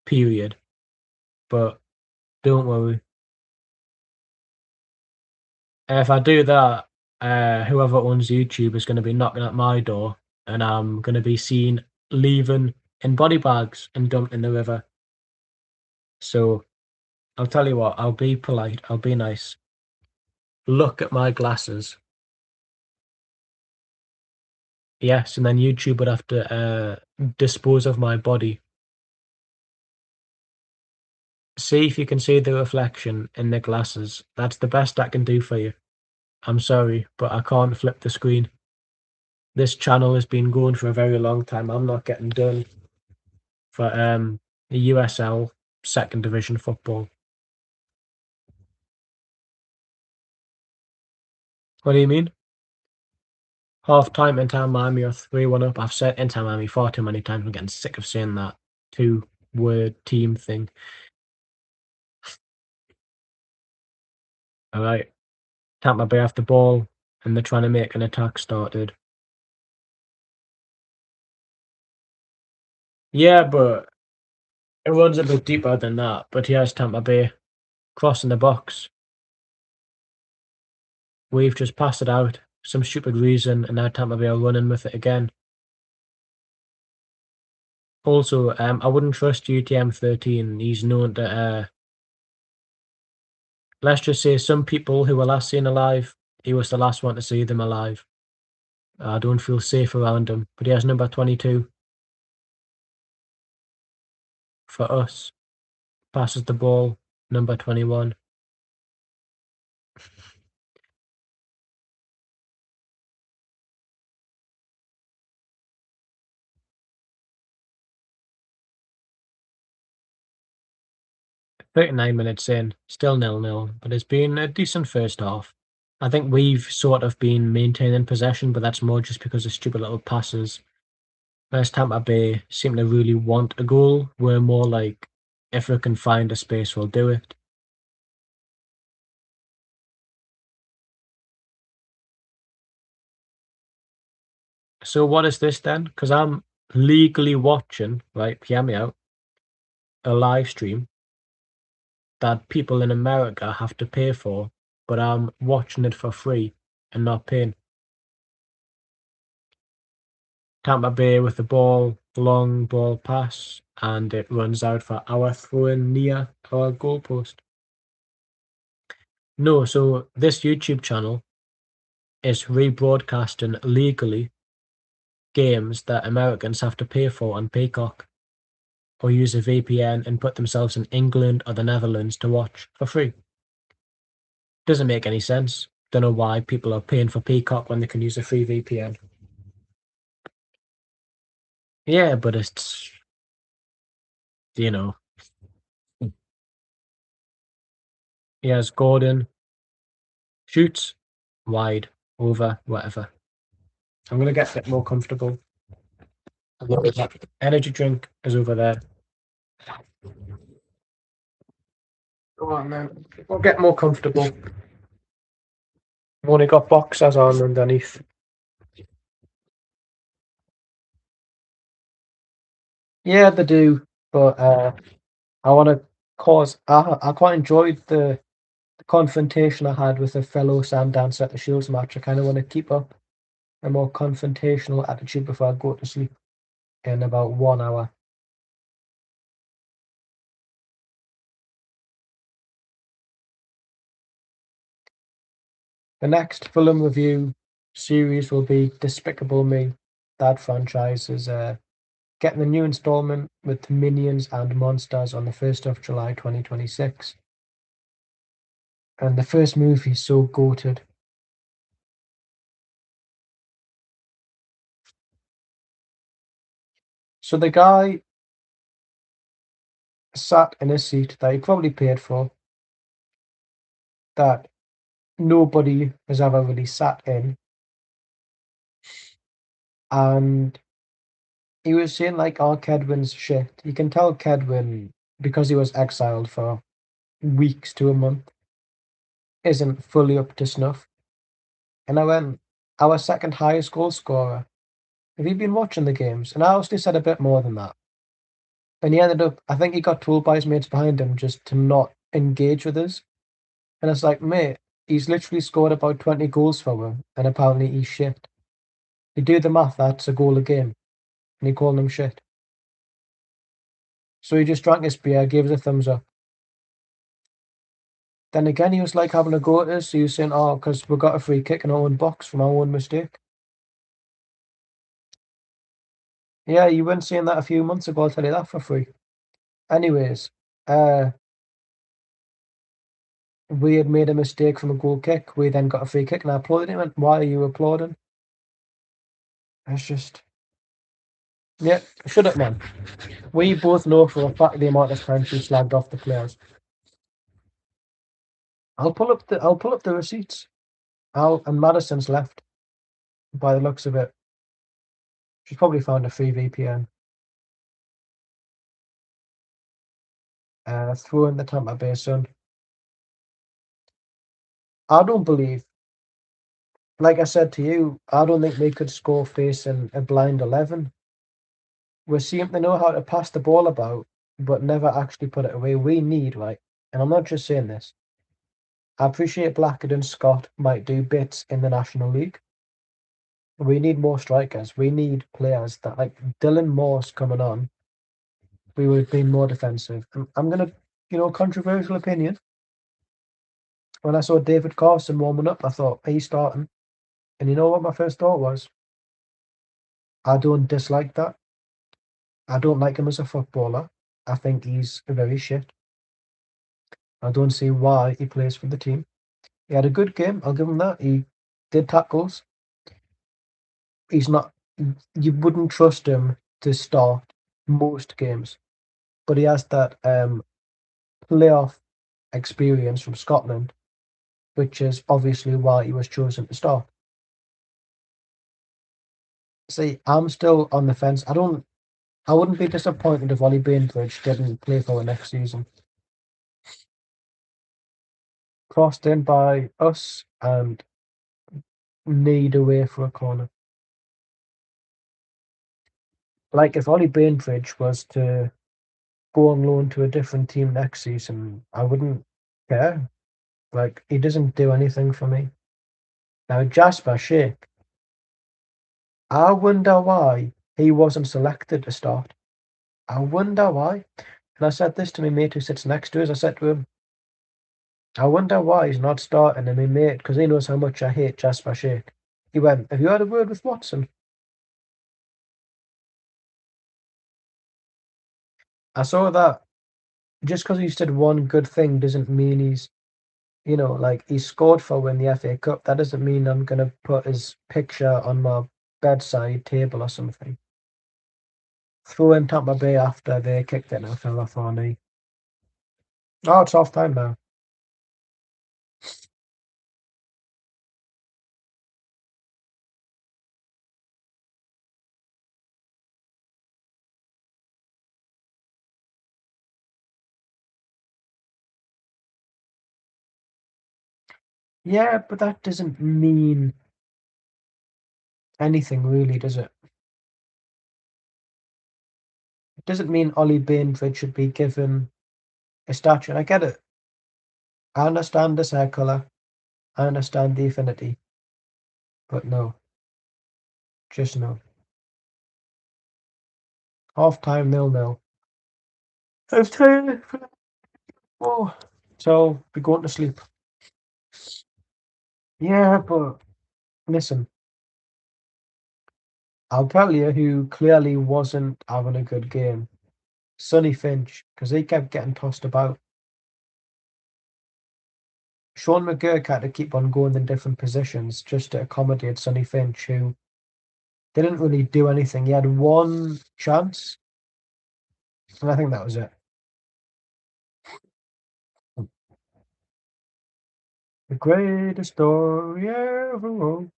period. But don't worry. If I do that, whoever owns YouTube is going to be knocking at my door and I'm going to be seen leaving in body bags and dumped in the river. So I'll tell you what, I'll be polite, I'll be nice. Look at my glasses. Yes, and then YouTube would have to dispose of my body. See if you can see the reflection in the glasses. That's the best I can do for you. I'm sorry, but I can't flip the screen. This channel has been going for a very long time. I'm not getting done for the USL second division football. What do you mean? Half time Inter Miami are 3-1 up. I've said Inter Miami far too many times. I'm getting sick of saying that two-word team thing. All right. Tampa Bay have the ball, and they're trying to make an attack started. Yeah, but it runs a bit deeper than that. But here's Tampa Bay crossing the box. We've just passed it out, some stupid reason, and now Tampa Bay are running with it again. Also, I wouldn't trust UTM-13. He's known to, let's just say some people who were last seen alive, he was the last one to see them alive. I don't feel safe around him. But he has number 22 for us. Passes the ball, number 21. 39 minutes in, still 0-0, but it's been a decent first half. I think we've sort of been maintaining possession, but that's more just because of stupid little passes. Whereas Tampa Bay seem to really want a goal. We're more like, if we can find a space, we'll do it. So what is this then? Because I'm legally watching, right, hear me out, a live stream that people in America have to pay for, but I'm watching it for free and not paying. Tampa Bay with the ball, long ball pass, and it runs out for our throw-in near our goalpost. No, so this YouTube channel is rebroadcasting legally games that Americans have to pay for on Peacock or use a VPN and put themselves in England or the Netherlands to watch for free. Doesn't make any sense. Don't know why people are paying for Peacock when they can use a free VPN. Yeah, but it's, you know, yes, Gordon shoots wide, over, whatever. I'm gonna get a bit more comfortable. Energy drink is over there. Go on then. We'll get more comfortable. I've only got boxers on underneath. Yeah, they do, but I want to cause. I quite enjoyed the confrontation I had with a fellow Sam dancer at the Shields match. I kind of want to keep up a more confrontational attitude before I go to sleep in about 1 hour. The next film review series will be Despicable Me. That franchise is getting a new installment with Minions and Monsters on the 1st of July 2026. And the first movie is so goated. So the guy sat in a seat that he probably paid for, that nobody has ever really sat in, and he was saying like, "Oh, Kedwin's shit." You can tell Kedwin, because he was exiled for weeks to a month, isn't fully up to snuff. And I went, "Our second highest goal scorer. Have you been watching the games?" And I actually said a bit more than that. And he ended up, I think he got told by his mates behind him just to not engage with us. And it's like, mate, he's literally scored about 20 goals for him, and apparently he's shit. You do the math, that's a goal a game, and you calling him shit. So he just drank his beer, gave us a thumbs up. Then again, he was like having a go at us. So he was saying, "Oh, because we got a free kick in our own box from our own mistake." Yeah, you weren't saying that a few months ago, I'll tell you that for free. Anyways, We had made a mistake from a goal kick. We then got a free kick, and I applauded him. And why are you applauding? It's just, yeah, shut up, man. We both know for a fact the amount of times she slagged off the players. I'll pull up the receipts. And Madison's left by the looks of it. She's probably found a free VPN. Throw in the Tampa Bay Sun. I don't believe, like I said to you, I don't think we could score facing a blind 11. We seem to know how to pass the ball about, but never actually put it away. We need, right, and I'm not just saying this, I appreciate Blackett and Scott might do bits in the National League. We need more strikers. We need players that, like Dylan Morse coming on, we would be more defensive. I'm going to, controversial opinion. When I saw David Carson warming up, I thought, he's starting. And you know what my first thought was? I don't dislike that. I don't like him as a footballer. I think he's very shit. I don't see why he plays for the team. He had a good game, I'll give him that. He did tackles. He's not, you wouldn't trust him to start most games, but he has that playoff experience from Scotland, which is obviously why he was chosen to start. See, I'm still on the fence. I wouldn't be disappointed if Ollie Bainbridge didn't play for the next season. Crossed in by us and kneed away for a corner. Like if Ollie Bainbridge was to go on loan to a different team next season, I wouldn't care. Like he doesn't do anything for me. Now Jasper Sheikh, I wonder why he wasn't selected to start. I wonder why. And I said this to my mate who sits next to us. I said to him, I wonder why he's not starting. And my mate, because he knows how much I hate Jasper Sheikh, he went, have you had a word with Watson? I saw that just because he said one good thing doesn't mean he's, like he scored for win the FA Cup. That doesn't mean I'm going to put his picture on my bedside table or something. Throw in Tampa Bay after they kicked it and fell off our knee. Oh, it's half time now. Yeah, but that doesn't mean anything really, does it? It doesn't mean Ollie Bainbridge should be given a statue. And I get it. I understand the hair colour. I understand the affinity. But no. Just no. Half time 0-0. I've tired. Oh. So we're going to sleep. Yeah, but listen. I'll tell you who clearly wasn't having a good game. Sonny Finch, because he kept getting tossed about. Sean McGurk had to keep on going in different positions just to accommodate Sonny Finch, who didn't really do anything. He had one chance, and I think that was it. The greatest story ever wrote.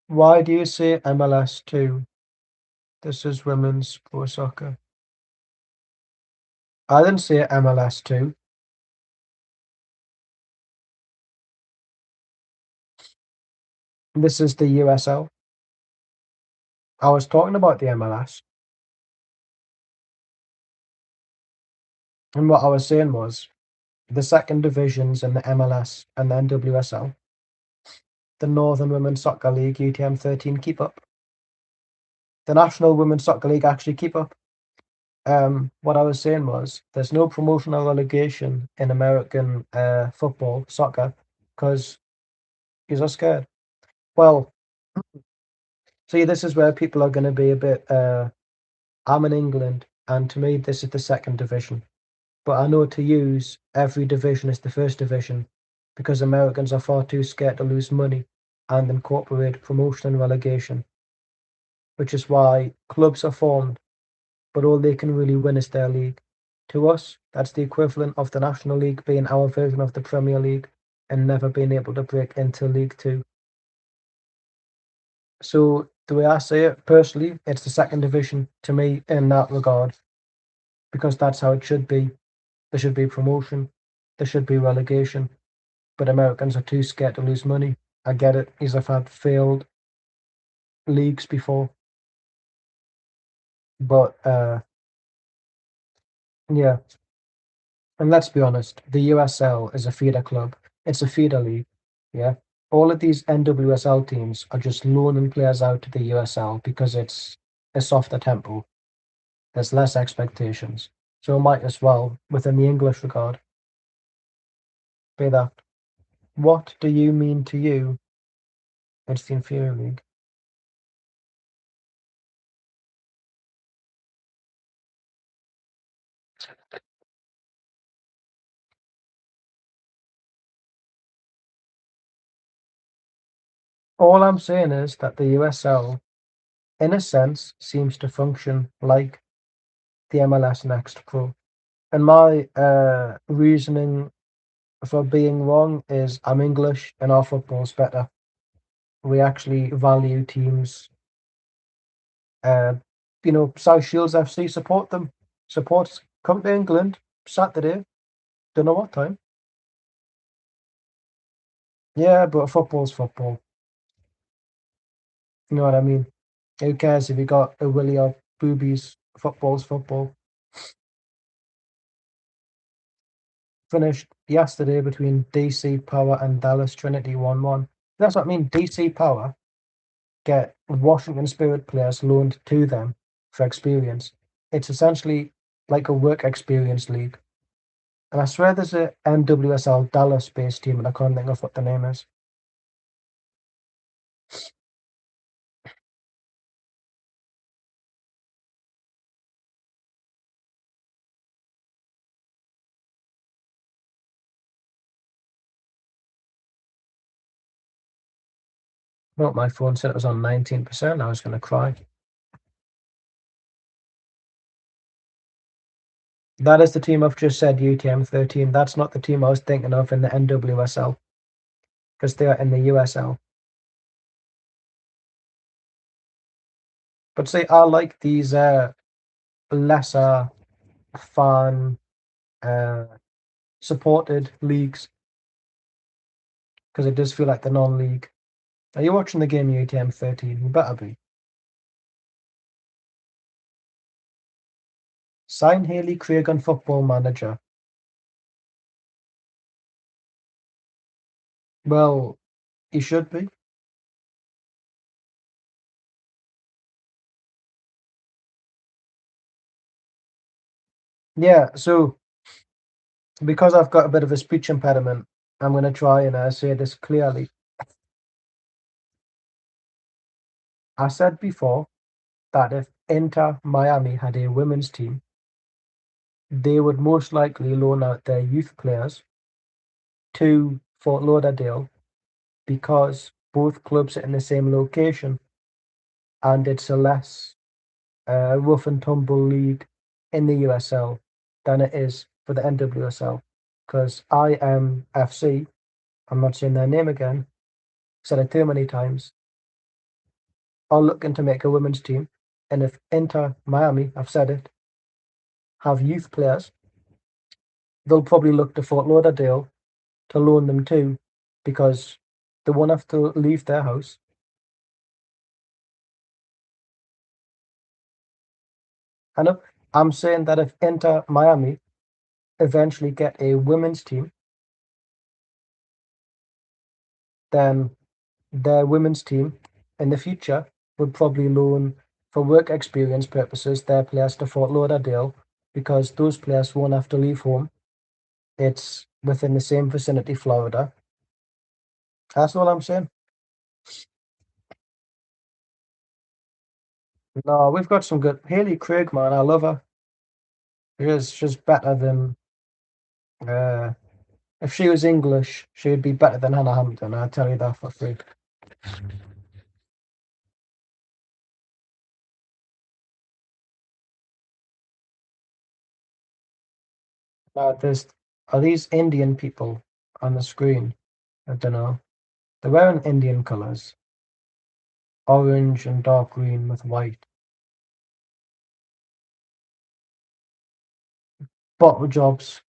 Why do you say MLS2? This is women's pro soccer. I didn't say MLS2. This is the USL. I was talking about the MLS. And what I was saying was the second divisions in the MLS and the NWSL, the Northern Women's Soccer League, UTM 13, keep up. The National Women's Soccer League actually keep up. What I was saying was there's no promotional relegation in American football, soccer, because you're scared. Well, see, this is where people are going to be a bit. I'm in England, and to me, this is the second division. but I know to use every division as the first division because Americans are far too scared to lose money and incorporate promotion and relegation, which is why clubs are formed, but all they can really win is their league. To us, that's the equivalent of the National League being our version of the Premier League and never being able to break into League Two. So the way I say it, personally, it's the second division to me in that regard, because that's how it should be. There should be promotion, there should be relegation, but Americans are too scared to lose money. I get it, because I've had failed leagues before, but yeah. And let's be honest, the USL is a feeder club. It's a feeder league. Yeah. All of these NWSL teams are just loaning players out to the USL because it's a softer tempo. There's less expectations. So might as well, within the English regard, be that. What do you mean to you it's the inferior league? All I'm saying is that the USL, in a sense, seems to function like the MLS Next Pro. And my reasoning for being wrong is I'm English and our football's better. We actually value teams. Uh, South Shields FC, support them. Support, come to England Saturday. Don't know what time. Yeah, but football's football. You know what I mean? Who cares if you got a willy or boobies? Football's football. Finished yesterday between DC Power and Dallas Trinity 1-1. That's what I mean. DC Power get Washington Spirit players loaned to them for experience. It's essentially like a work experience league. And I swear there's a NWSL Dallas based team, and I can't think of what the name is. Not my phone said it was on 19%. I was going to cry. That is the team I've just said, UTM 13. That's not the team I was thinking of in the NWSL because they are in the USL. But see, I like these lesser fan uh, supported leagues because it does feel like the non-league. Are you watching the game, UTM 13? You better be. Sign Haley Craig on Football Manager. Well, he should be. Yeah, so because I've got a bit of a speech impediment, I'm going to try and say this clearly. I said before that if Inter Miami had a women's team, they would most likely loan out their youth players to Fort Lauderdale because both clubs are in the same location and it's a less rough and tumble league in the USL than it is for the NWSL. Because IMFC, I'm not saying their name again, said it too many times, are looking to make a women's team. And if Inter Miami, I've said it, have youth players, they'll probably look to Fort Lauderdale to loan them to because they won't have to leave their house. I know I'm saying that if Inter Miami eventually get a women's team, then their women's team in the future would probably loan for work experience purposes their players to Fort Lauderdale because those players won't have to leave home. It's within the same vicinity, Florida. That's all I'm saying. No, we've got some good Haley Craig, man. I love her. She's better than Uh, if she was English, she would be better than Hannah Hampton. I'll tell you that for free. There's are these Indian people on the screen? I don't know. They're wearing Indian colours, orange and dark green with white. Bottle jobs.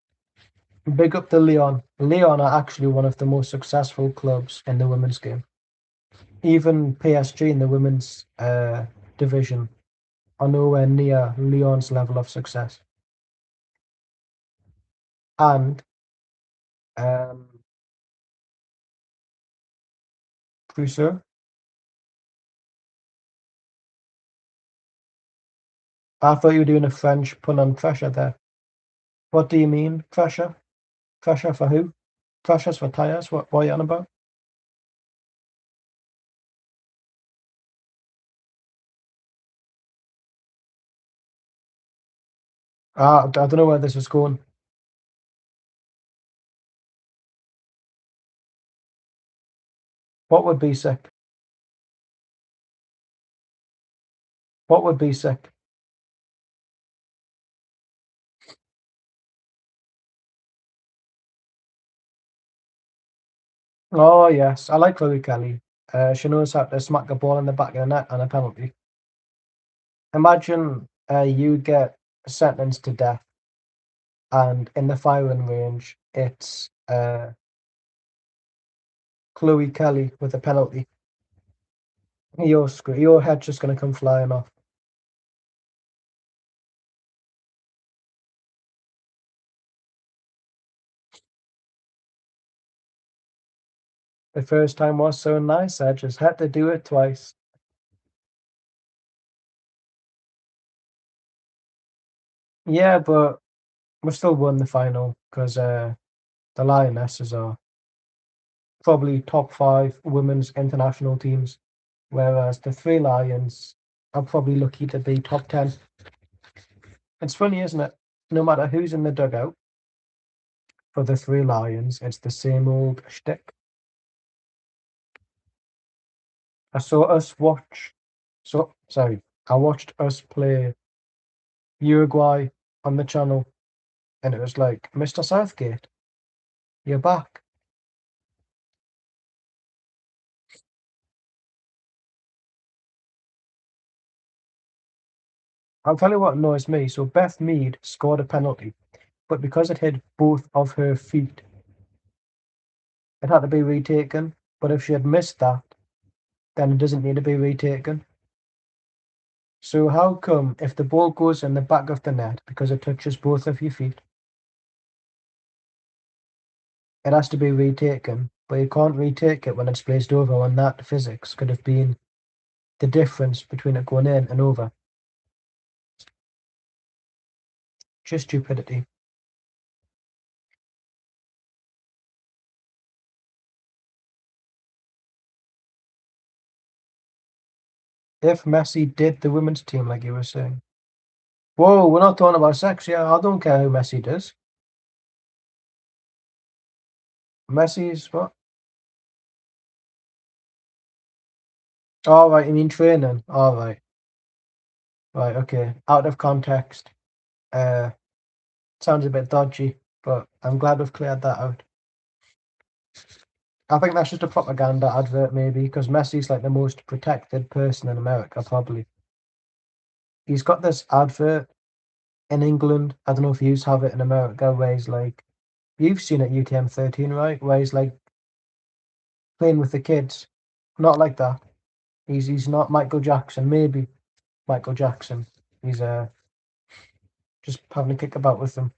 Big up to Leon. Leon are actually one of the most successful clubs in the women's game. Even PSG in the women's division are nowhere near Leon's level of success. And um, Crusoe, I thought you were doing a French pun on pressure there. What do you mean, pressure? Pressure for who? Pressures for tyres? What are you on about? I don't know where this is going. What would be sick? What would be sick? Oh, yes. I like Chloe Kelly. She knows how to smack a ball in the back of the net and a penalty. Imagine you get sentenced to death, and in the firing range, it's Chloe Kelly with a penalty. You're screwed. Your head's just going to come flying off. The first time was so nice, I just had to do it twice. Yeah, but we still won the final because the Lionesses are probably top five women's international teams, whereas the Three Lions are probably lucky to be top 10. It's funny, isn't it? No matter who's in the dugout for the Three Lions, it's the same old shtick. I saw us watch, so sorry, I watched us play Uruguay on the channel, and it was like, Mr. Southgate, you're back. I'll tell you what annoys me. So Beth Mead scored a penalty, but because it hit both of her feet, it had to be retaken. But if she had missed that, then it doesn't need to be retaken. So how come if the ball goes in the back of the net because it touches both of your feet, it has to be retaken, but you can't retake it when it's placed over when that physics could have been the difference between it going in and over? Just stupidity. If Messi did the women's team like you were saying. Whoa, we're not talking about sex. Yeah, I don't care who Messi does. Messi's what? All right, you mean training? All right, right, okay. Out of context. Uh, sounds a bit dodgy, but I'm glad we've cleared that out. I think that's just a propaganda advert, maybe, because Messi's like the most protected person in America, probably. He's got this advert in England. I don't know if you have it in America, where he's like, you've seen it UTM 13, right? Where he's like playing with the kids. Not like that. He's not Michael Jackson. Maybe Michael Jackson. He's just having a kick about with them.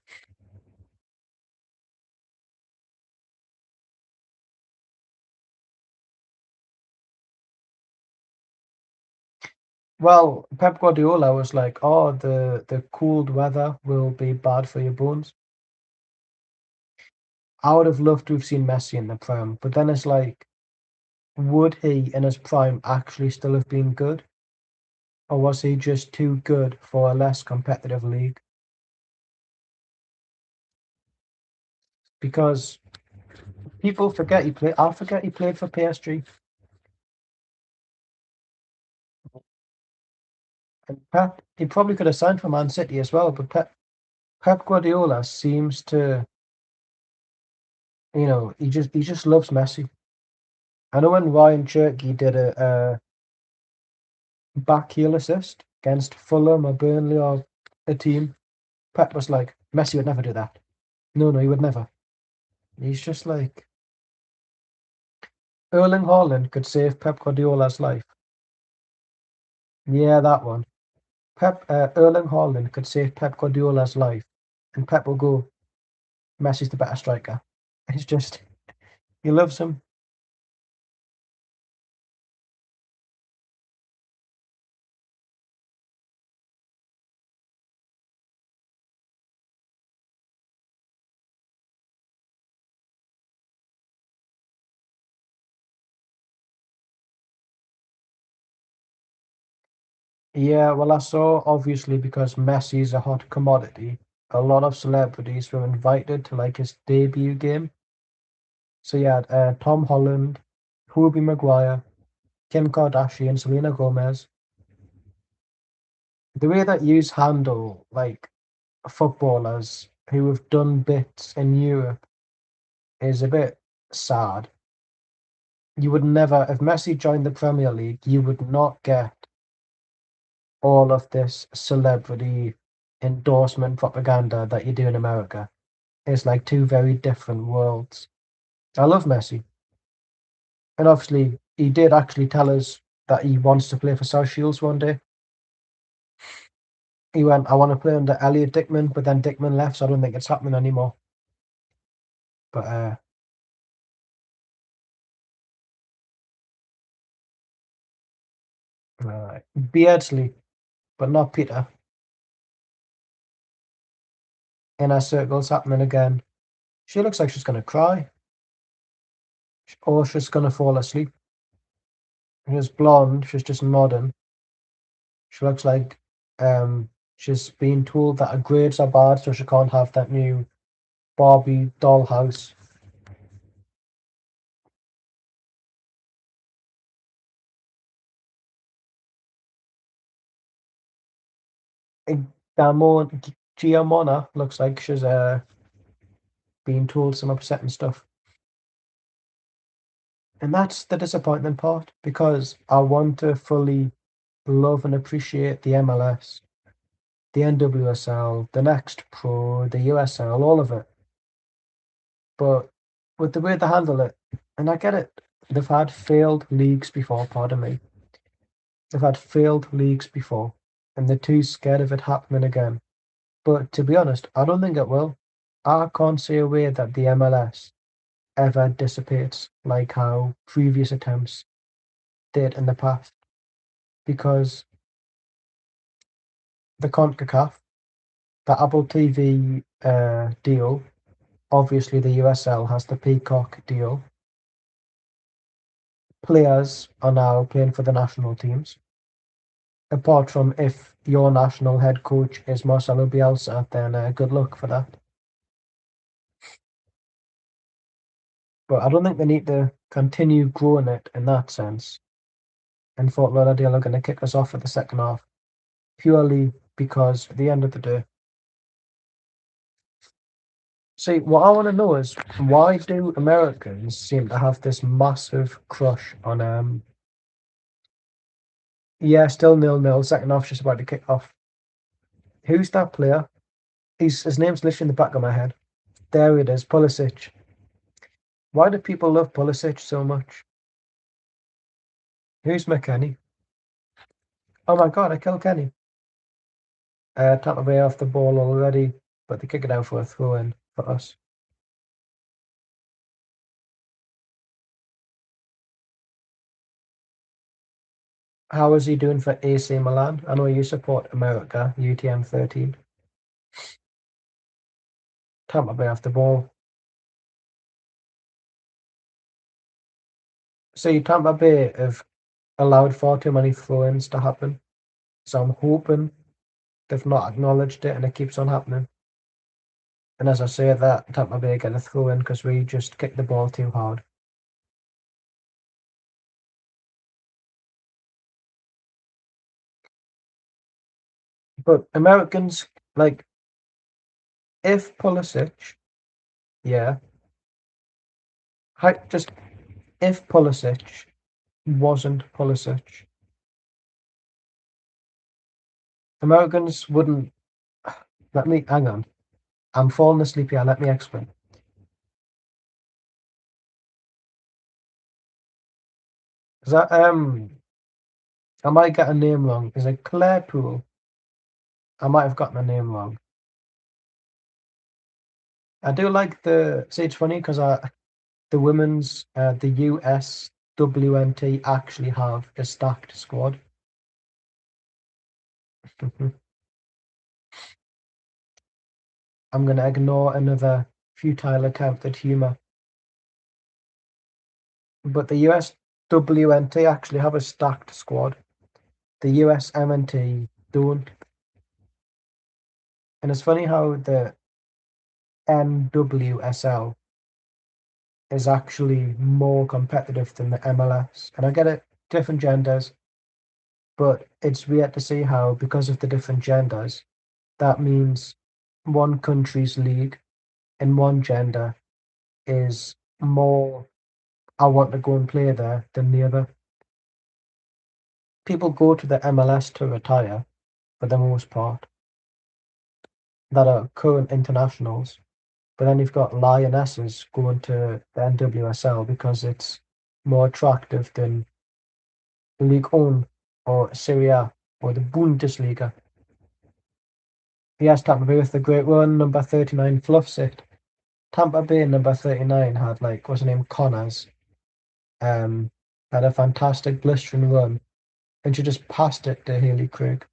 Well, Pep Guardiola was like, "Oh, the cold weather will be bad for your bones." I would have loved to have seen Messi in the Prem, but then it's like, would he in his prime actually still have been good, or was he just too good for a less competitive league? because people forget he played. I forget he played for PSG. And Pep, he probably could have signed for Man City as well, but Pep Guardiola seems to, he just loves Messi. I know when Ryan Cherky did a back heel assist against Fulham or Burnley or a team, Pep was like, Messi would never do that. No, he would never. He's just like Erling Haaland could save Pep Guardiola's life. Yeah, that one. Erling Haaland could save Pep Guardiola's life, and Pep will go, Messi's the better striker. It's just he loves him. Yeah, well, I saw obviously because Messi's a hot commodity. A lot of celebrities were invited to like his debut game. So you had Tom Holland, Tobey Maguire, Kim Kardashian, Selena Gomez. The way that you handle like footballers who have done bits in Europe is a bit sad. You would never, if Messi joined the Premier League, you would not get all of this celebrity endorsement propaganda that you do in America. It's like two very different worlds. I love Messi. And obviously, he did actually tell us that he wants to play for South Shields one day. He went, I want to play under Elliot Dickman, but then Dickman left, so I don't think it's happening anymore. But Beardsley, but not Peter. Inner circles happening again. She looks like she's going to cry, or she's going to fall asleep. She's blonde, she's just nodding. She looks like she's been told that her grades are bad, so she can't have that new Barbie dollhouse. Giamona looks like she's being told some upsetting stuff. And that's the disappointing part because I want to fully love and appreciate the MLS, the NWSL, the Next Pro, the USL, all of it. But with the way they handle it, and I get it, they've had failed leagues before, pardon me. They've had failed leagues before, and they're too scared of it happening again. But to be honest, I don't think it will. I can't see a way that the MLS ever dissipates like how previous attempts did in the past. Because the CONCACAF, the Apple TV deal, obviously the USL has the Peacock deal. Players are now playing for the national teams. Apart from if your national head coach is Marcelo Bielsa, then good luck for that. But I don't think they need to continue growing it in that sense. And Fort Lauderdale are going to kick us off for the second half purely because at the end of the day. See, what I want to know is why do Americans seem to have this massive crush on yeah, still 0-0, second half's just about to kick off. Who's that player? His name's literally in the back of my head. There it is, Pulisic. Why do people love Pulisic so much? Who's McKenny? Oh my god, I killed Kenny. Tampa Bay off the ball already, but they kick it out for a throw in for us. How is he doing for AC Milan? I know you support America, UTM 13. Tampa Bay off the ball. See, Tampa Bay have allowed far too many throw-ins to happen. So I'm hoping they've not acknowledged it and it keeps on happening. And as I say that, Tampa Bay get a throw in because we just kicked the ball too hard. But Americans, like, if Pulisic, yeah, just if Pulisic wasn't Pulisic, Americans wouldn't. Let me hang on. I'm falling asleep here. Let me explain. Is that I might get a name wrong. Is it Claypool? I might have gotten the name wrong. I do like the. See, it's funny because the women's the USWNT actually have a stacked squad. I'm gonna ignore another futile attempt at humor. But the USWNT actually have a stacked squad. The USMNT don't. And it's funny how the NWSL is actually more competitive than the MLS. And I get it, different genders, but it's weird to see how, because of the different genders, that means one country's league in one gender is more, I want to go and play there than the other. People go to the MLS to retire for the most part that are current internationals. But then you've got lionesses going to the NWSL because it's more attractive than League One or Serie A or the Bundesliga. Yes, Tampa Bay with the great run, number 39 fluffs it. Tampa Bay number 39 had what's her name, Connors, um, had a fantastic blistering run, and she just passed it to Haley Craig.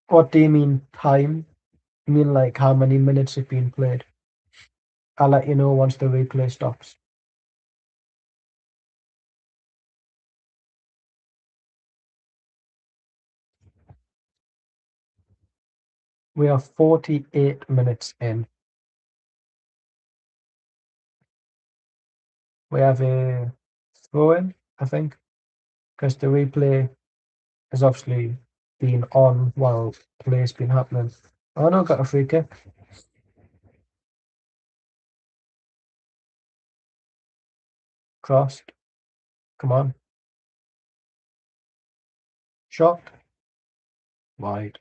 What do you mean time? You mean how many minutes have been played? I'll let you know once the replay stops. We are 48 minutes in. We have a throw in, I think, because the replay has obviously been on while play's been happening. Oh no, got a free kick. Crossed. Come on. Shot. Wide.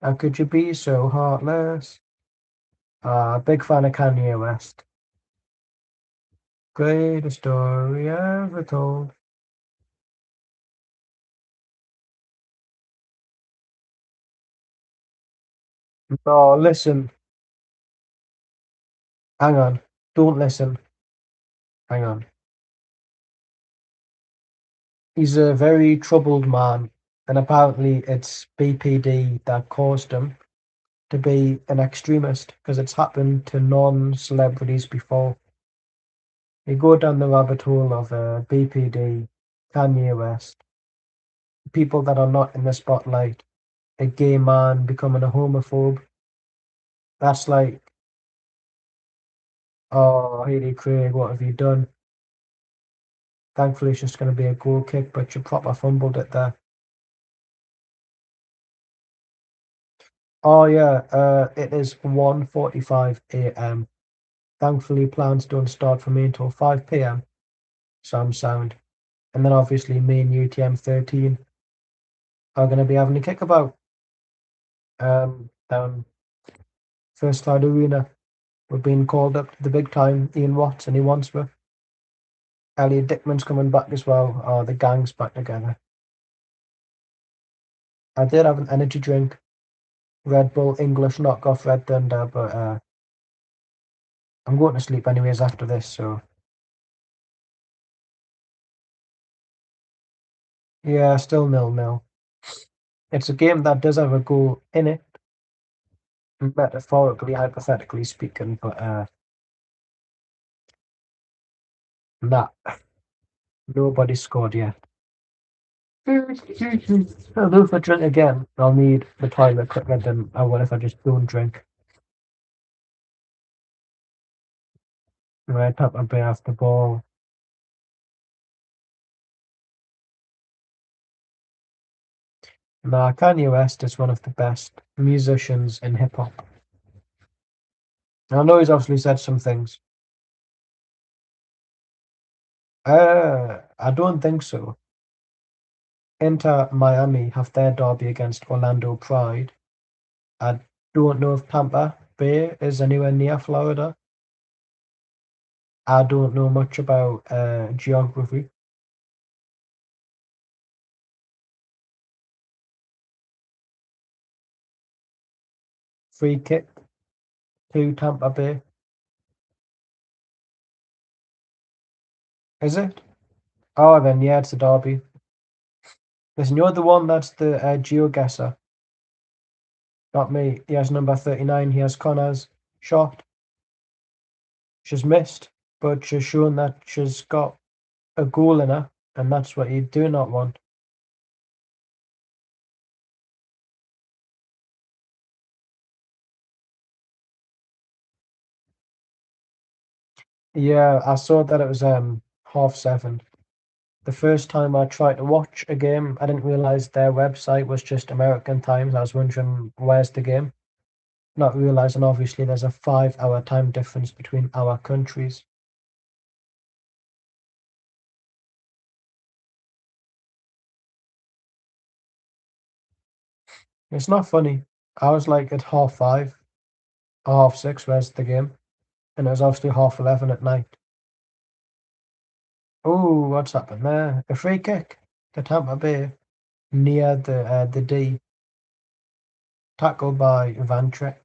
How could you be so heartless? Big fan of Kanye West. Greatest story ever told. Oh, listen. Hang on. Don't listen. Hang on. He's a very troubled man, and apparently it's BPD that caused him to be an extremist because it's happened to non-celebrities before. You go down the rabbit hole of BPD, Kanye West, people that are not in the spotlight, a gay man becoming a homophobe. That's oh, Haley Craig, what have you done? Thankfully, it's just going to be a goal kick, but you proper fumbled it there. Oh yeah, it is 1:45 a.m. Thankfully, plans don't start for me until 5 p.m. So I'm sound. And then obviously me and UTM 13 are going to be having a kickabout down First Cloud Arena. We're being called up to the big time. Ian Watts and he wants me. Elliot Dickman's coming back as well. Oh, the gang's back together. I did have an energy drink, Red Bull English knockoff Red Thunder, but I'm going to sleep anyways after this. So yeah, still 0-0. It's a game that does have a goal in it, metaphorically, hypothetically speaking, but nah, nobody scored yet. I'll do if I drink again. I'll need the toilet quicker than I will if I just don't drink. Right up a bit after ball. Nah, Kanye West is one of the best musicians in hip hop. I know he's obviously said some things. I don't think so. Inter Miami have their derby against Orlando Pride. I don't know if Tampa Bay is anywhere near Florida. I don't know much about geography. Free kick to Tampa Bay. Is it? Oh, then yeah, it's a derby. Listen, you're the one that's the geoguesser, not me. He has number 39. He has Connor's shot. She's missed, but she's shown that she's got a goal in her, and that's what you do not want. Yeah, I saw that it was 7:30. The first time I tried to watch a game, I didn't realize their website was just American times. I was wondering where's the game, not realizing obviously there's a 5 hour time difference between our countries. It's not funny. I was like at 5:30 or 6:30, where's the game? And it was obviously 11:30 at night. Oh, what's happened there? A free kick to Tampa Bay near the D, tackled by Van Trick.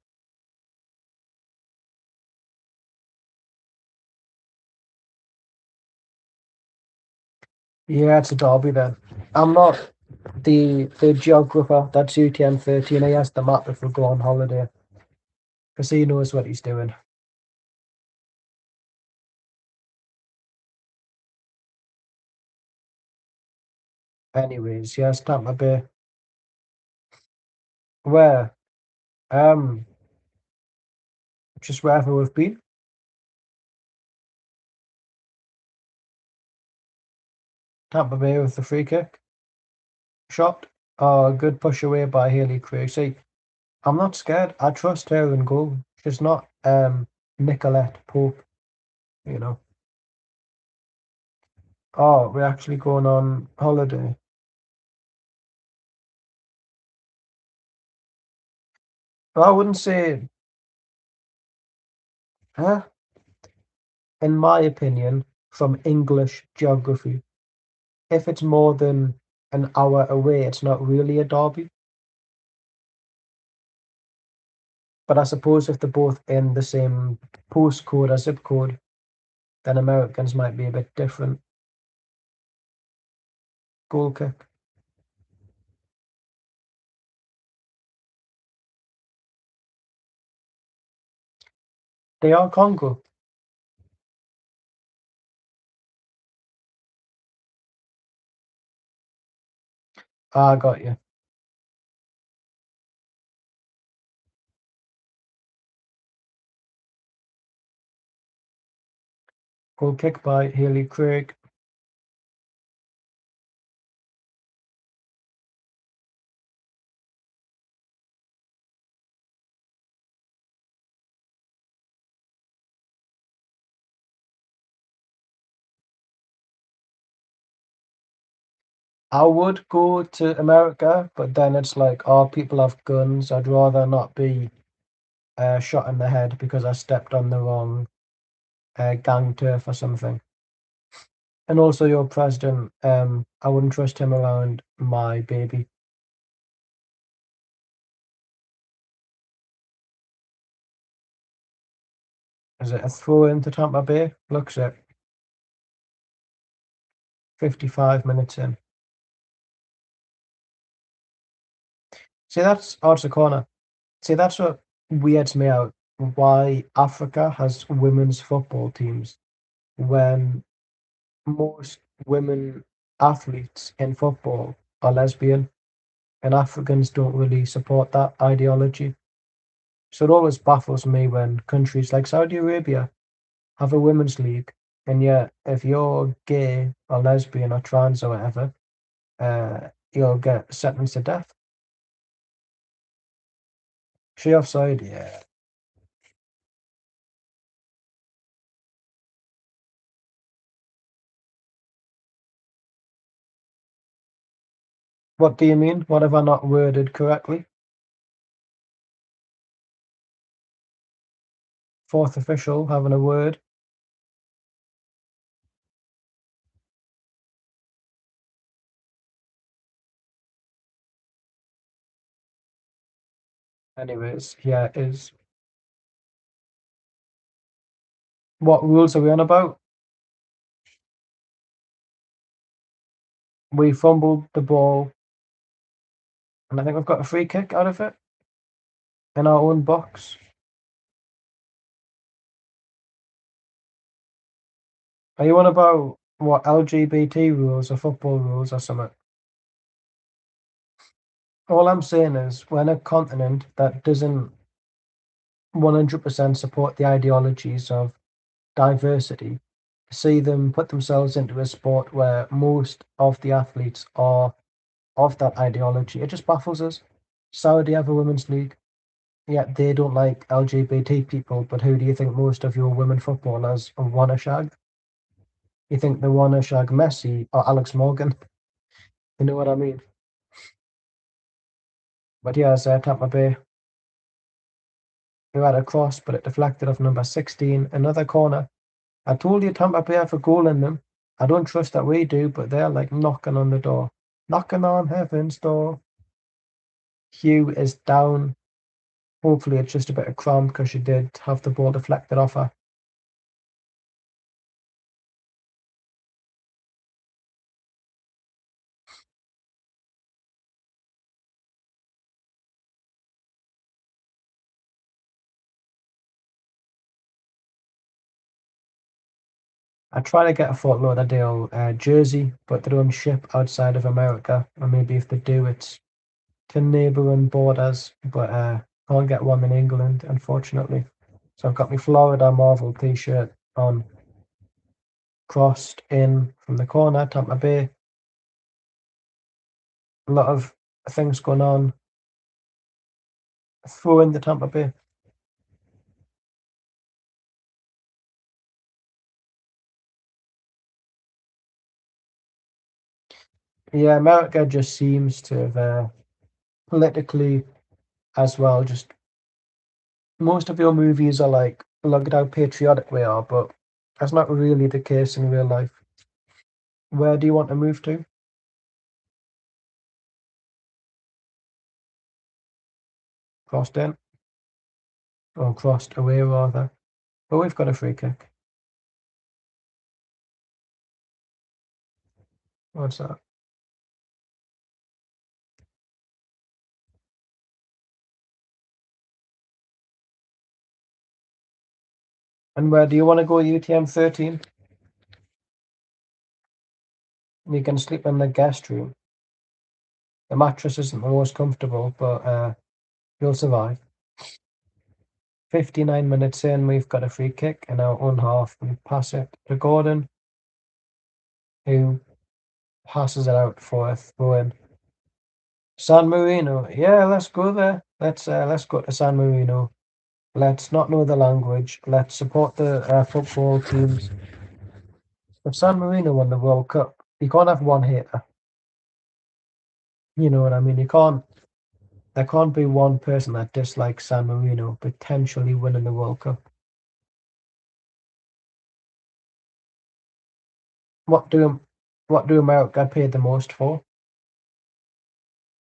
Yeah, it's a derby then. I'm not the geographer. That's UTM 13. He has the map if we go on holiday because he knows what he's doing. Anyways, yes, Tampa Bay. Where? Um, just wherever we've been. Tampa Bay with the free kick shot. Oh, good push away by Haley Craig. See, I'm not scared. I trust her in goal. She's not Nicolette Pope, you know. Oh, we're actually going on holiday. I wouldn't say, huh? In my opinion, from English geography, if it's more than an hour away, it's not really a derby. But I suppose if they're both in the same postcode or zip code, then Americans might be a bit different. Goal kick. They are Congo. Ah, I got you. Goal kick by Haley Craig. I would go to America, but then it's like, oh, people have guns. I'd rather not be shot in the head because I stepped on the wrong gang turf or something. And also, your president, I wouldn't trust him around my baby. Is it a throw into Tampa Bay? Looks it. 55 minutes in. See, that's odds a corner. See, that's what weirds me out. Why Africa has women's football teams when most women athletes in football are lesbian, and Africans don't really support that ideology. So it always baffles me when countries like Saudi Arabia have a women's league, and yet if you're gay or lesbian or trans or whatever, you'll get sentenced to death. She offside, yeah. What do you mean? What have I not worded correctly? Fourth official having a word. Anyways, yeah, it is. What rules are we on about? We fumbled the ball, and I think we've got a free kick out of it in our own box. Are you on about what LGBT rules or football rules or something? All I'm saying is when a continent that doesn't 100% support the ideologies of diversity see them put themselves into a sport where most of the athletes are of that ideology, it just baffles us. Saudi have a women's league, yet they don't like LGBT people, but who do you think most of your women footballers want to shag? You think they want to shag Messi or Alex Morgan? You know what I mean? But yeah, it's Tampa Bay who had a cross, but it deflected off number 16. Another corner. I told you Tampa Bay have a goal in them. I don't trust that we do, but they're like knocking on the door. Knocking on heaven's door. Hugh is down. Hopefully it's just a bit of cramp because she did have the ball deflected off her. I try to get a Fort Lauderdale jersey, but they don't ship outside of America. Or maybe if they do, it's to neighbouring borders, but can't get one in England, unfortunately. So I've got my Florida Marvel t-shirt on, crossed in from the corner, Tampa Bay. A lot of things going on. Throw in the Tampa Bay. Yeah, America just seems to have politically as well. Just most of your movies are like, look at how patriotic we are, but that's not really the case in real life. Where do you want to move to? Crossed in or crossed away rather. But we've got a free kick. What's that? And where do you want to go? UTM 13. You can sleep in the guest room. The mattress isn't the most comfortable, but you'll survive. 59 minutes in, we've got a free kick in our own half. We pass it to Gordon, who passes it out for a throw in. San Marino, yeah, let's go there. Let's go to San Marino. Let's not know the language. Let's support the football teams. If San Marino won the World Cup, you can't have one hater. You know what I mean? You can't. There can't be one person that dislikes San Marino potentially winning the World Cup. What do what do America get paid the most for?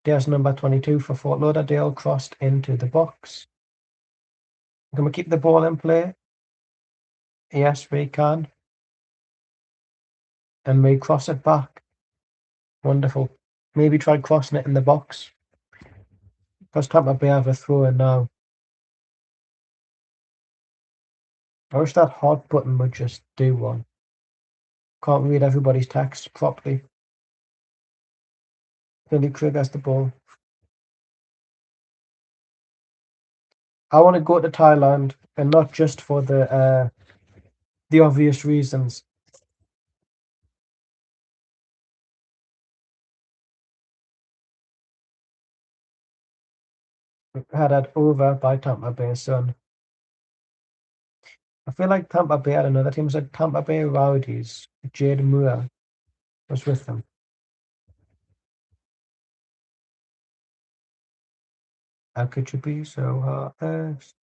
There's number 22 for Fort Lauderdale crossed into the box. Can we keep the ball in play? Yes, we can. And we cross it back. Wonderful. Maybe try crossing it in the box. Because Tampa Bay have a throw in now. I wish that hot button would just do one. Can't read everybody's text properly. Billy Craig has the ball. I want to go to Thailand, and not just for the obvious reasons. Had that over by Tampa Bay Sun. I feel like Tampa Bay had another team. It was like Tampa Bay Rowdies. Jade Moore was with them. How could you be so heartless?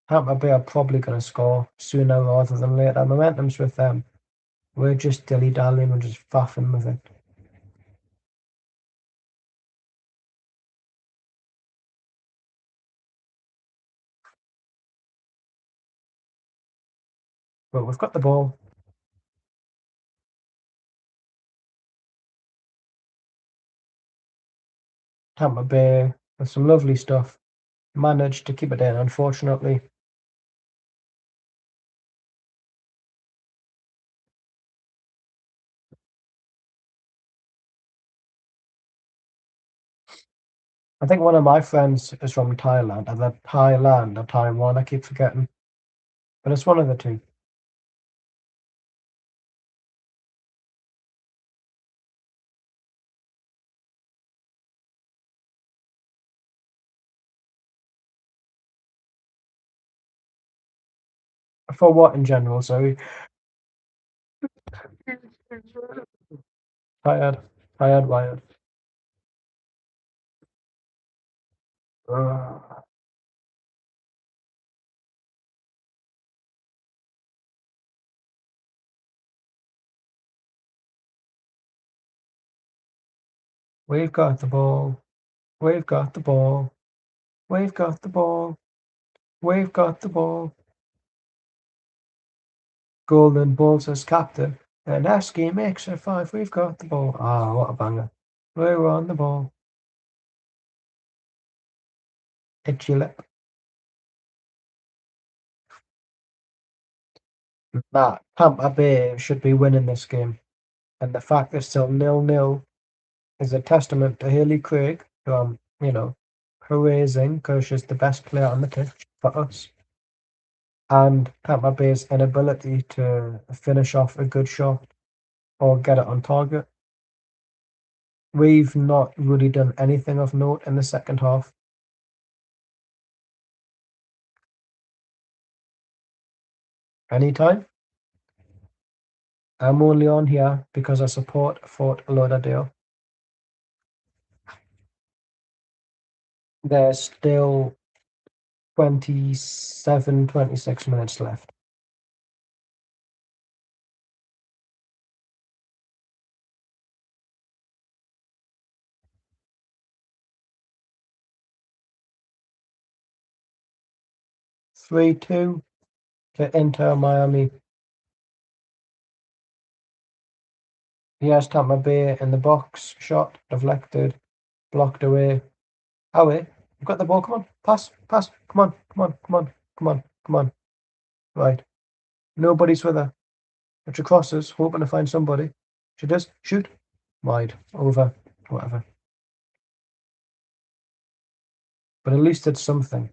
Tampa Bay are probably going to score sooner rather than later. Momentum's with them. We're just dilly-dallying and just faffing with it. But we've got the ball. Tampa Bay with some lovely stuff. Managed to keep it in, unfortunately. I think one of my friends is from Thailand, either Thailand or Taiwan. I keep forgetting, but it's one of the two. For what in general? So tired, tired, wired. Ugh. We've got the ball. We've got the ball. We've got the ball. We've got the ball. Golden ball says captain. And Askey makes it 5. We've got the ball. Ah, what a banger. We're on the ball. Itchy lip. Nah, Tampa Bay should be winning this game. And the fact it's still 0-0 is a testament to Haley Craig, who I'm, praising because she's the best player on the pitch for us. And Tampa Bay's inability to finish off a good shot or get it on target. We've not really done anything of note in the second half. Anytime. I'm only on here because I support Fort Lauderdale. There's still 26 minutes left. Three, 2 to Inter Miami. Here's Tampa Bay in the box. Shot, deflected, blocked away. Away. You've got the ball. Come on. Pass, pass. Come on, come on, come on, come on, come on. Right. Nobody's with her. But she crosses, hoping to find somebody. She does. Shoot. Wide. Over. Whatever. But at least it's something.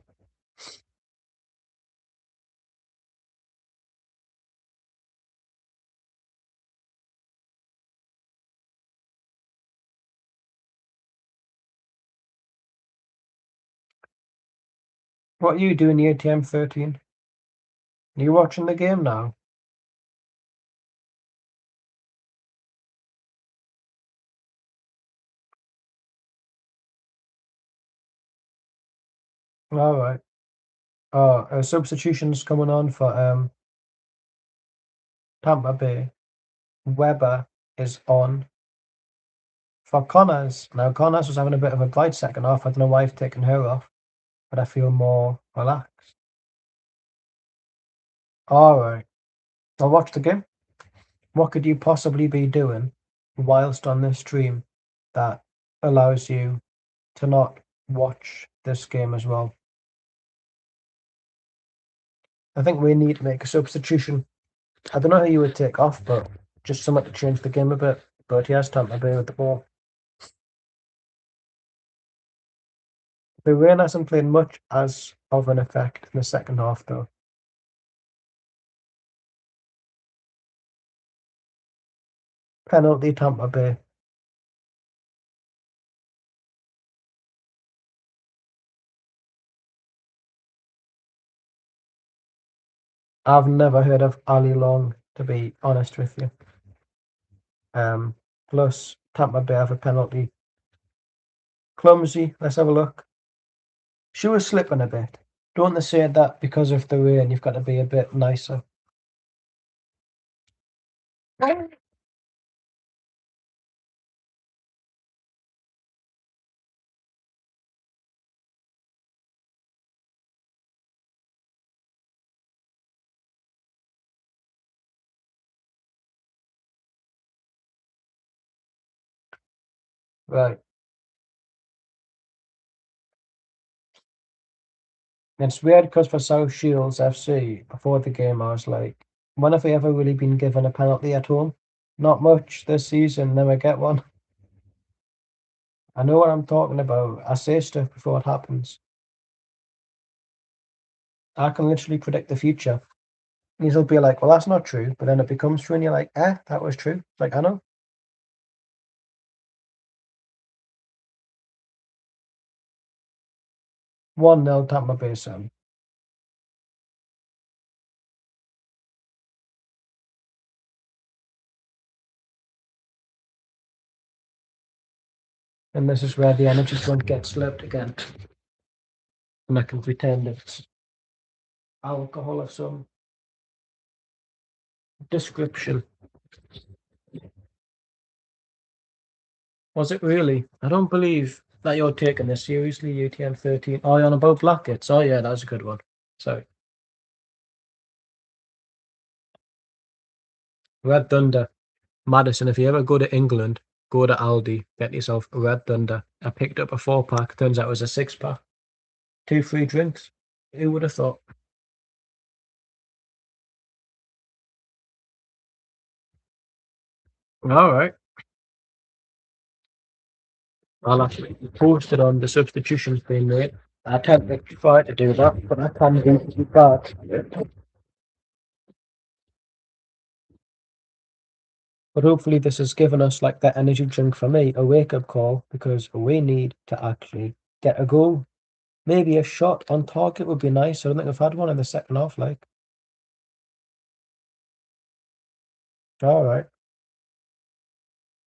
What are you doing, the ATM 13? Are you watching the game now? All right. Oh, substitutions coming on for Tampa Bay. Weber is on for Connors. Now, Connors was having a bit of a bright second half. I don't know why I've taken her off, but I feel more relaxed. All right. I'll watch the game. What could you possibly be doing whilst on this stream that allows you to not watch this game as well? I think we need to make a substitution. I don't know who you would take off, but just something to change the game a bit. But yes, Tampa Bay with the ball. The rain hasn't played much as of an effect in the second half, though. Penalty, Tampa Bay. I've never heard of Ali Long, to be honest with you. Plus, Tampa Bay have a penalty. Clumsy. Let's have a look. She was slipping a bit. Don't they say that because of the rain, you've got to be a bit nicer? Right. It's weird because for South Shields FC, before the game, I was like, when have we ever really been given a penalty at home? Not much this season, never get one. I know what I'm talking about. I say stuff before it happens. I can literally predict the future. You'll be like, well, that's not true. But then it becomes true, and you're like, that was true. Like, I know. 1-0 Tampa Bay Sun. And this is where the energy drink gets slipped again. And I can pretend it's alcohol of some description. Was it really? I don't believe that you're taking this seriously, UTM 13. Oh, you're on about Blackets. Oh, yeah, that's a good one. Sorry. Red Thunder. Madison, if you ever go to England, go to Aldi, get yourself a Red Thunder. I picked up a 4-pack. Turns out it was a 6-pack. 2 free drinks. Who would have thought? All right. I'll actually post it on the substitutions being made. I tend to try to do that, but I can be pretty bad. But hopefully this has given us, like that energy drink for me, a wake-up call, because we need to actually get a goal. Maybe a shot on target would be nice. I don't think I've had one in the second half, like. All right.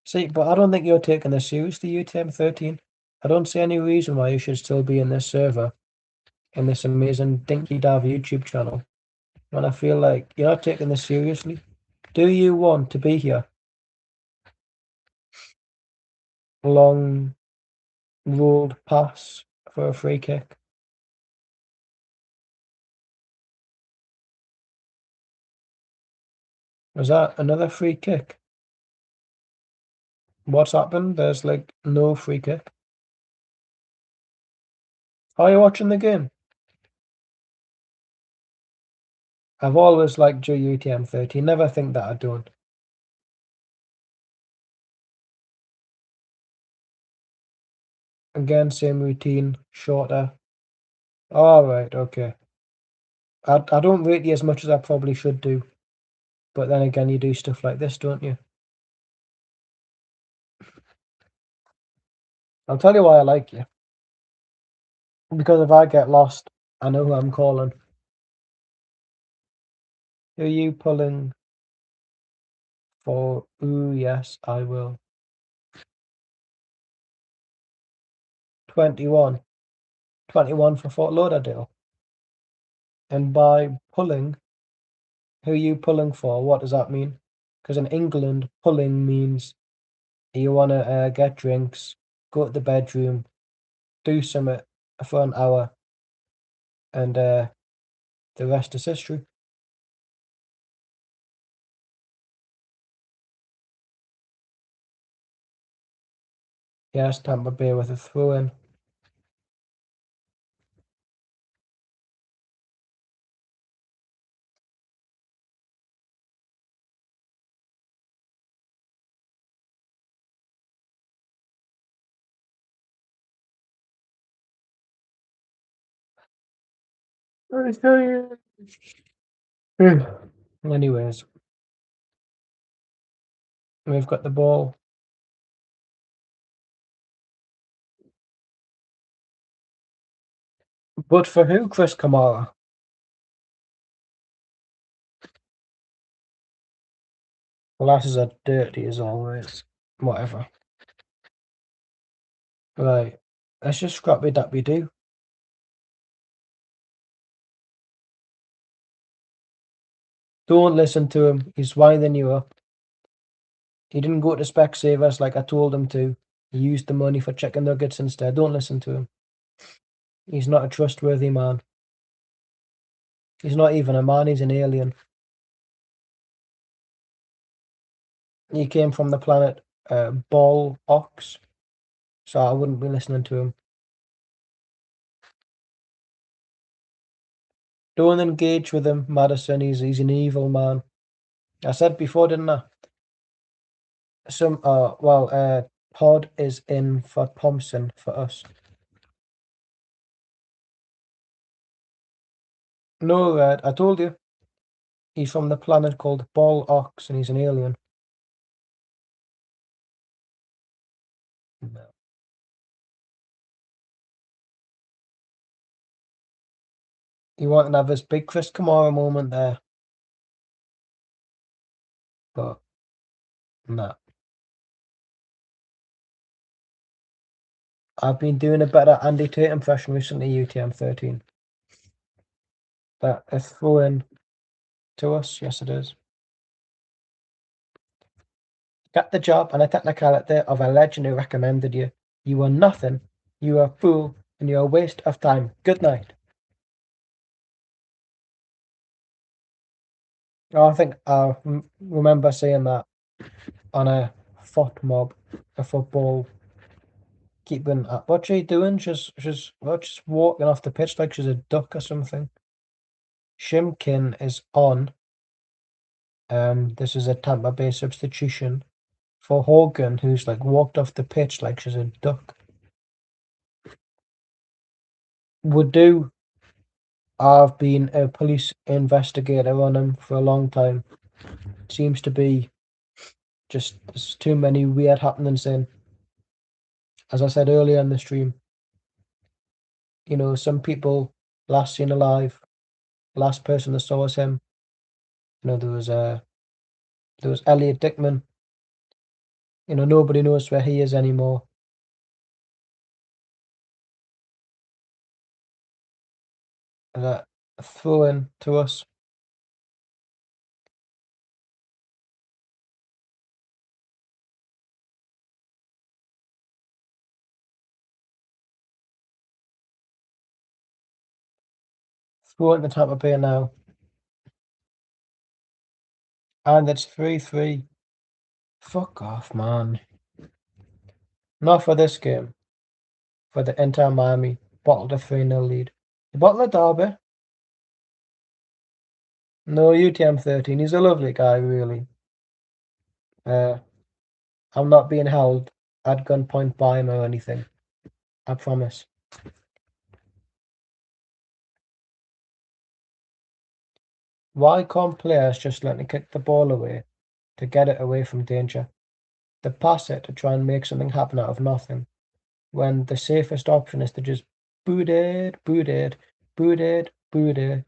See, but I don't think you're taking this seriously, UTM 13. I don't see any reason why you should still be in this server, in this amazing Dinky Dive YouTube channel, when I feel like you're not taking this seriously. Do you want to be here? Long rolled pass for a free kick. Was that another free kick? What's happened? There's like no free kick. Are you watching the game? I've always liked UTM 13. Never think that I don't. Again, same routine, shorter. All right, okay. I don't rate you as much as I probably should do, but then again, you do stuff like this, don't you? I'll tell you why I like you. Because if I get lost, I know who I'm calling. Who are you pulling for? Ooh, yes, I will. 21. 21 for Fort Lauderdale. And by pulling, who are you pulling for? What does that mean? Because in England, pulling means you want to get drinks, go to the bedroom, do something for an hour, and the rest is history. Yes, Tampa Bay with a throw in. I tell you. Hmm. Anyways, we've got the ball. But for who, Chris Kamara? Glasses are dirty as always. Whatever. Right. Let's just scrap it that we do. Don't listen to him. He's winding you up. He didn't go to Specsavers like I told him to. He used the money for chicken nuggets instead. Don't listen to him. He's not a trustworthy man. He's not even a man, he's an alien. He came from the planet Ball Ox, so I wouldn't be listening to him. Don't engage with him, Madison. He's an evil man. I said before, didn't I? Pod is in for Thompson for us. No, I told you. He's from the planet called Ball Ox, and he's an alien. No. He wanted to have this big Chris Kamara moment there, but no. I've been doing a better Andy Tate impression recently, UTM-13. That is thrown to us. Yes, it is. Got the job and a technicality of a legend who recommended you. You are nothing. You are a fool, and you're a waste of time. Good night. Oh, I think I remember saying that on a foot mob, a football keeping. What's she doing? She's walking off the pitch like she's a duck or something. Shimkin is on. This is a Tampa Bay substitution for Hogan, who's like walked off the pitch like she's a duck. Would do. I've been a police investigator on him for a long time. Seems to be just there's too many weird happenings in. As I said earlier in the stream, you know, some people last seen alive, last person that saw was him. You know, there was Elliot Dickman. You know, nobody knows where he is anymore. That throw in to us. Throw in the Tampa Bay now. And it's 3-3. Fuck off, man. Not for this game. For the Inter Miami. Bottled a 3-0 lead. The Bottle of Derby. No, UTM-13. He's a lovely guy, really. I'm not being held at gunpoint by him or anything. I promise. Why can't players just let me kick the ball away to get it away from danger? To pass it to try and make something happen out of nothing, when the safest option is to just boot it, boot it, boot it, boot it.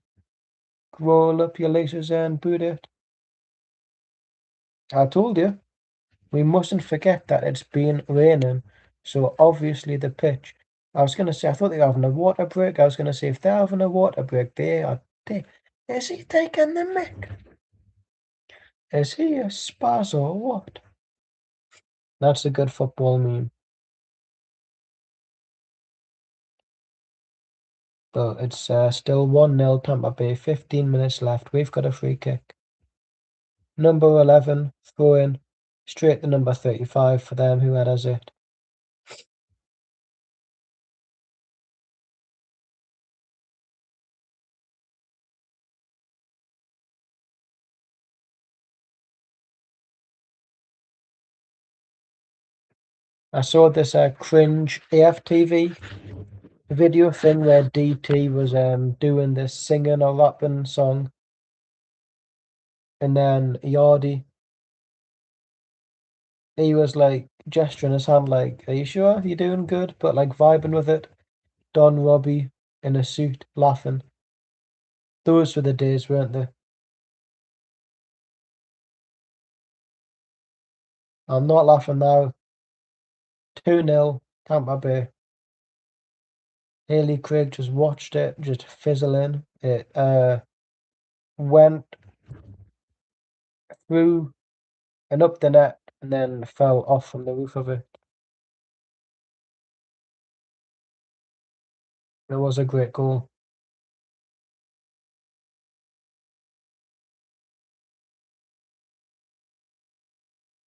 Roll up your laces and boot it. I told you. We mustn't forget that it's been raining, so obviously the pitch. I was going to say, I thought they were having a water break. I was going to say, if they're having a water break, is he taking the mick? Is he a spaz or what? That's a good football meme. But it's still 1-0 Tampa Bay, 15 minutes left. We've got a free kick. Number 11, throw in, straight to number 35 for them who had us it. I saw this cringe AFTV video thing where DT was doing this singing or rapping song, and then Yardi, he was like gesturing his hand like, "Are you sure you're doing good?" But like vibing with it. Don Robbie in a suit laughing. Those were the days, weren't they? I'm not laughing now. 2-0 Tampa Bay. Haley Craig just watched it just fizzle in. It went through and up the net and then fell off from the roof of it. It was a great goal.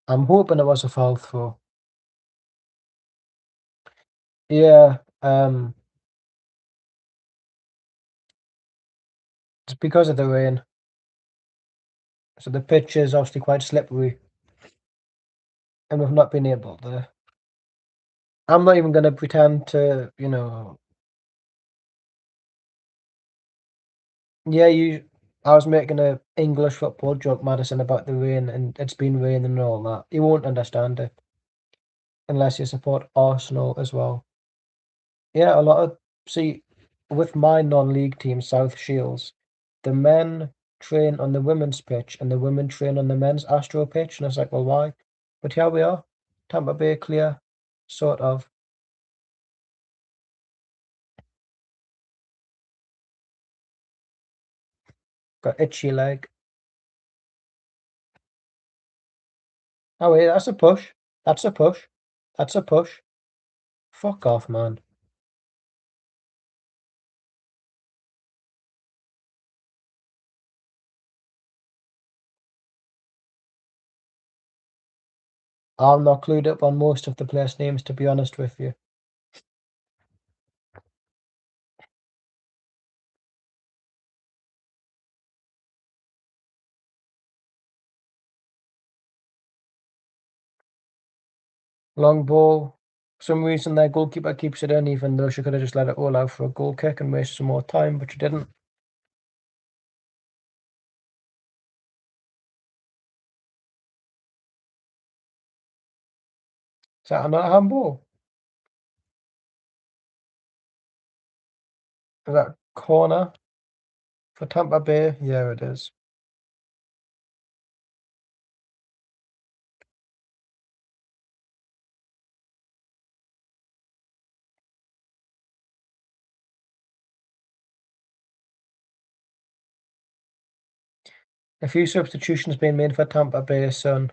I'm hoping it was a foul throw. Yeah, it's because of the rain. So the pitch is obviously quite slippery, and we've not been able to. I'm not even going to pretend to, yeah, I was making a English football joke, Madison, about the rain, and it's been raining and all that. You won't understand it unless you support Arsenal as well. Yeah, see, with my non-league team, South Shields, the men train on the women's pitch and the women train on the men's Astro pitch, and I was like, well, why? But here we are, Tampa Bay clear, sort of. Got itchy leg. Oh wait, that's a push. That's a push. That's a push. Fuck off, man. I'm not clued up on most of the place names, to be honest with you. Long ball. For some reason, their goalkeeper keeps it in, even though she could have just let it all out for a goal kick and waste some more time, but she didn't. Is that another handball? Is that corner for Tampa Bay? Yeah, it is. A few substitutions being made for Tampa Bay, son.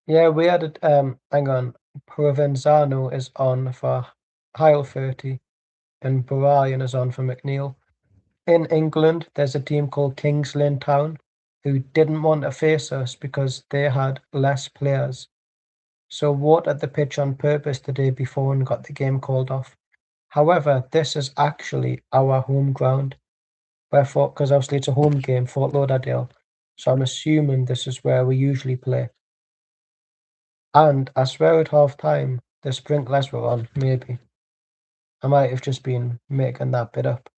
Yeah, we added, hang on. Provenzano is on for Heil 30, and Brian is on for McNeil. In England, there's a team called Kings Lynn Town who didn't want to face us because they had less players. So watered the pitch on purpose the day before and got the game called off. However, this is actually our home ground. Wherefore, because obviously it's a home game, Fort Lauderdale. So I'm assuming this is where we usually play. And I swear at half time, the sprinklers were on, maybe. I might have just been making that bit up.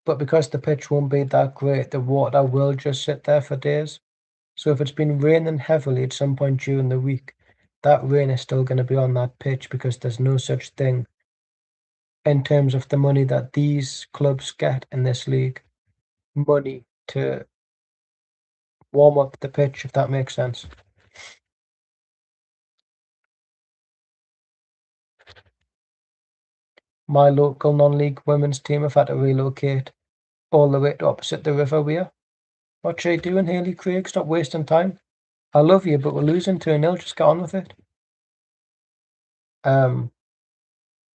But because the pitch won't be that great, the water will just sit there for days. So if it's been raining heavily at some point during the week, that rain is still going to be on that pitch because there's no such thing in terms of the money that these clubs get in this league. Money to warm up the pitch, if that makes sense. My local non-league women's team have had to relocate all the way to opposite the river weir. What you doing, Haley Craig? Stop wasting time. I love you, but we're losing 2-0. Just get on with it. Um,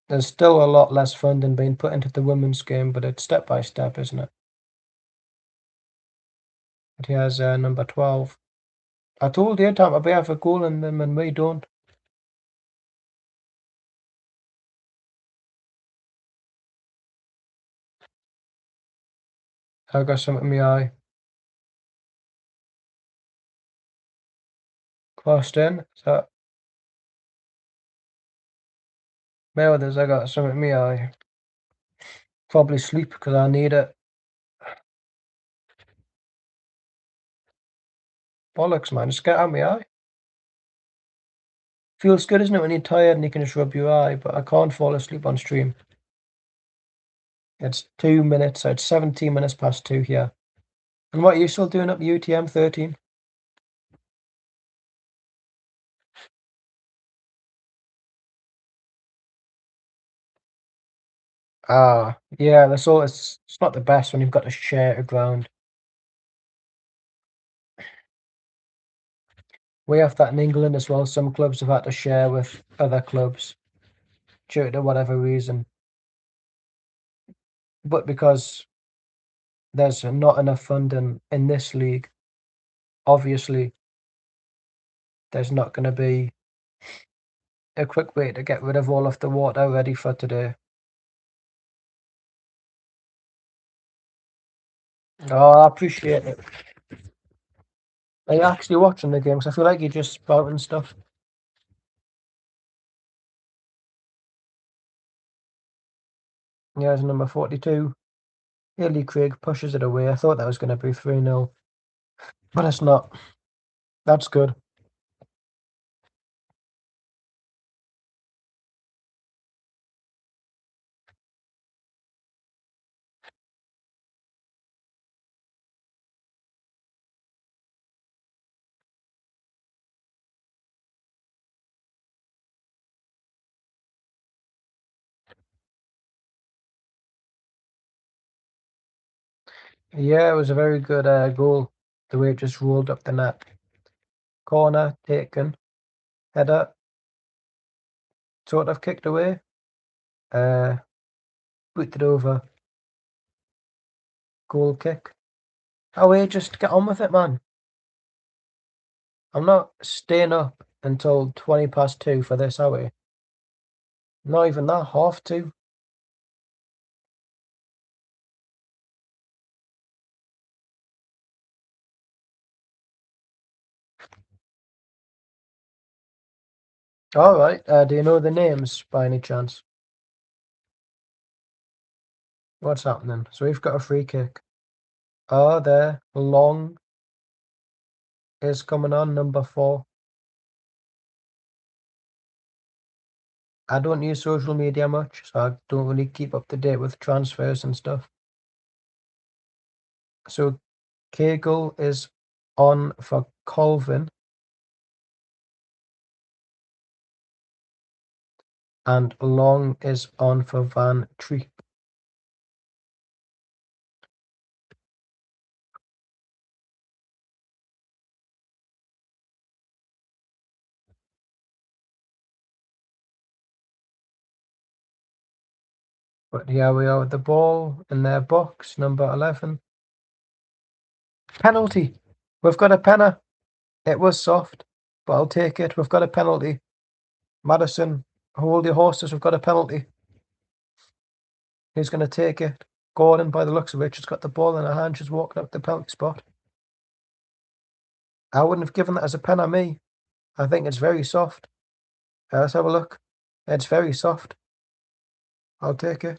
there's still a lot less fun than being put into the women's game, but it's step by step, isn't it? But he has number 12. I told you Tampa Bay have a goal in them and we don't. I got something in my eye. Closed in. Is that Meredith? I got something in my eye. Probably sleep because I need it. Bollocks, man. Just get out of my eye. Feels good, isn't it, when you're tired and you can just rub your eye, but I can't fall asleep on stream. It's 2 minutes, so it's 17 minutes past 2 here. And what are you still doing up UTM 13? Ah, yeah, that's all. It's not the best when you've got to share a ground. We have that in England as well. Some clubs have had to share with other clubs due to whatever reason. But because there's not enough funding in this league, obviously there's not going to be a quick way to get rid of all of the water ready for today. Oh, I appreciate it. Are you actually watching the games? I feel like you're just spouting stuff. Here's number 42. Haley Craig pushes it away. I thought that was going to be 3-0, but it's not. That's good. Yeah, it was a very good goal. The way it just rolled up the net. Corner taken. Header. Sort of kicked away. Booted over. Goal kick. Oh, wait, just get on with it, man. I'm not staying up until 20 past 2 for this, are we? Not even that, half 2. Alright, do you know the names by any chance? What's happening? So we've got a free kick. Oh, there. Long is coming on, number 4. I don't use social media much, so I don't really keep up to date with transfers and stuff. So Kegel is on for Colvin and Long is on for Van Treep. But here we are with the ball in their box, number 11. Penalty. We've got a penner. It was soft, but I'll take it. We've got a penalty. Madison, hold your horses. We've got a penalty. Who's going to take it? Gordon, by the looks of it, just got the ball in her hand. She's walking up the penalty spot. I wouldn't have given that as a pen on me. I think it's very soft. Let's have a look. It's very soft. I'll take it.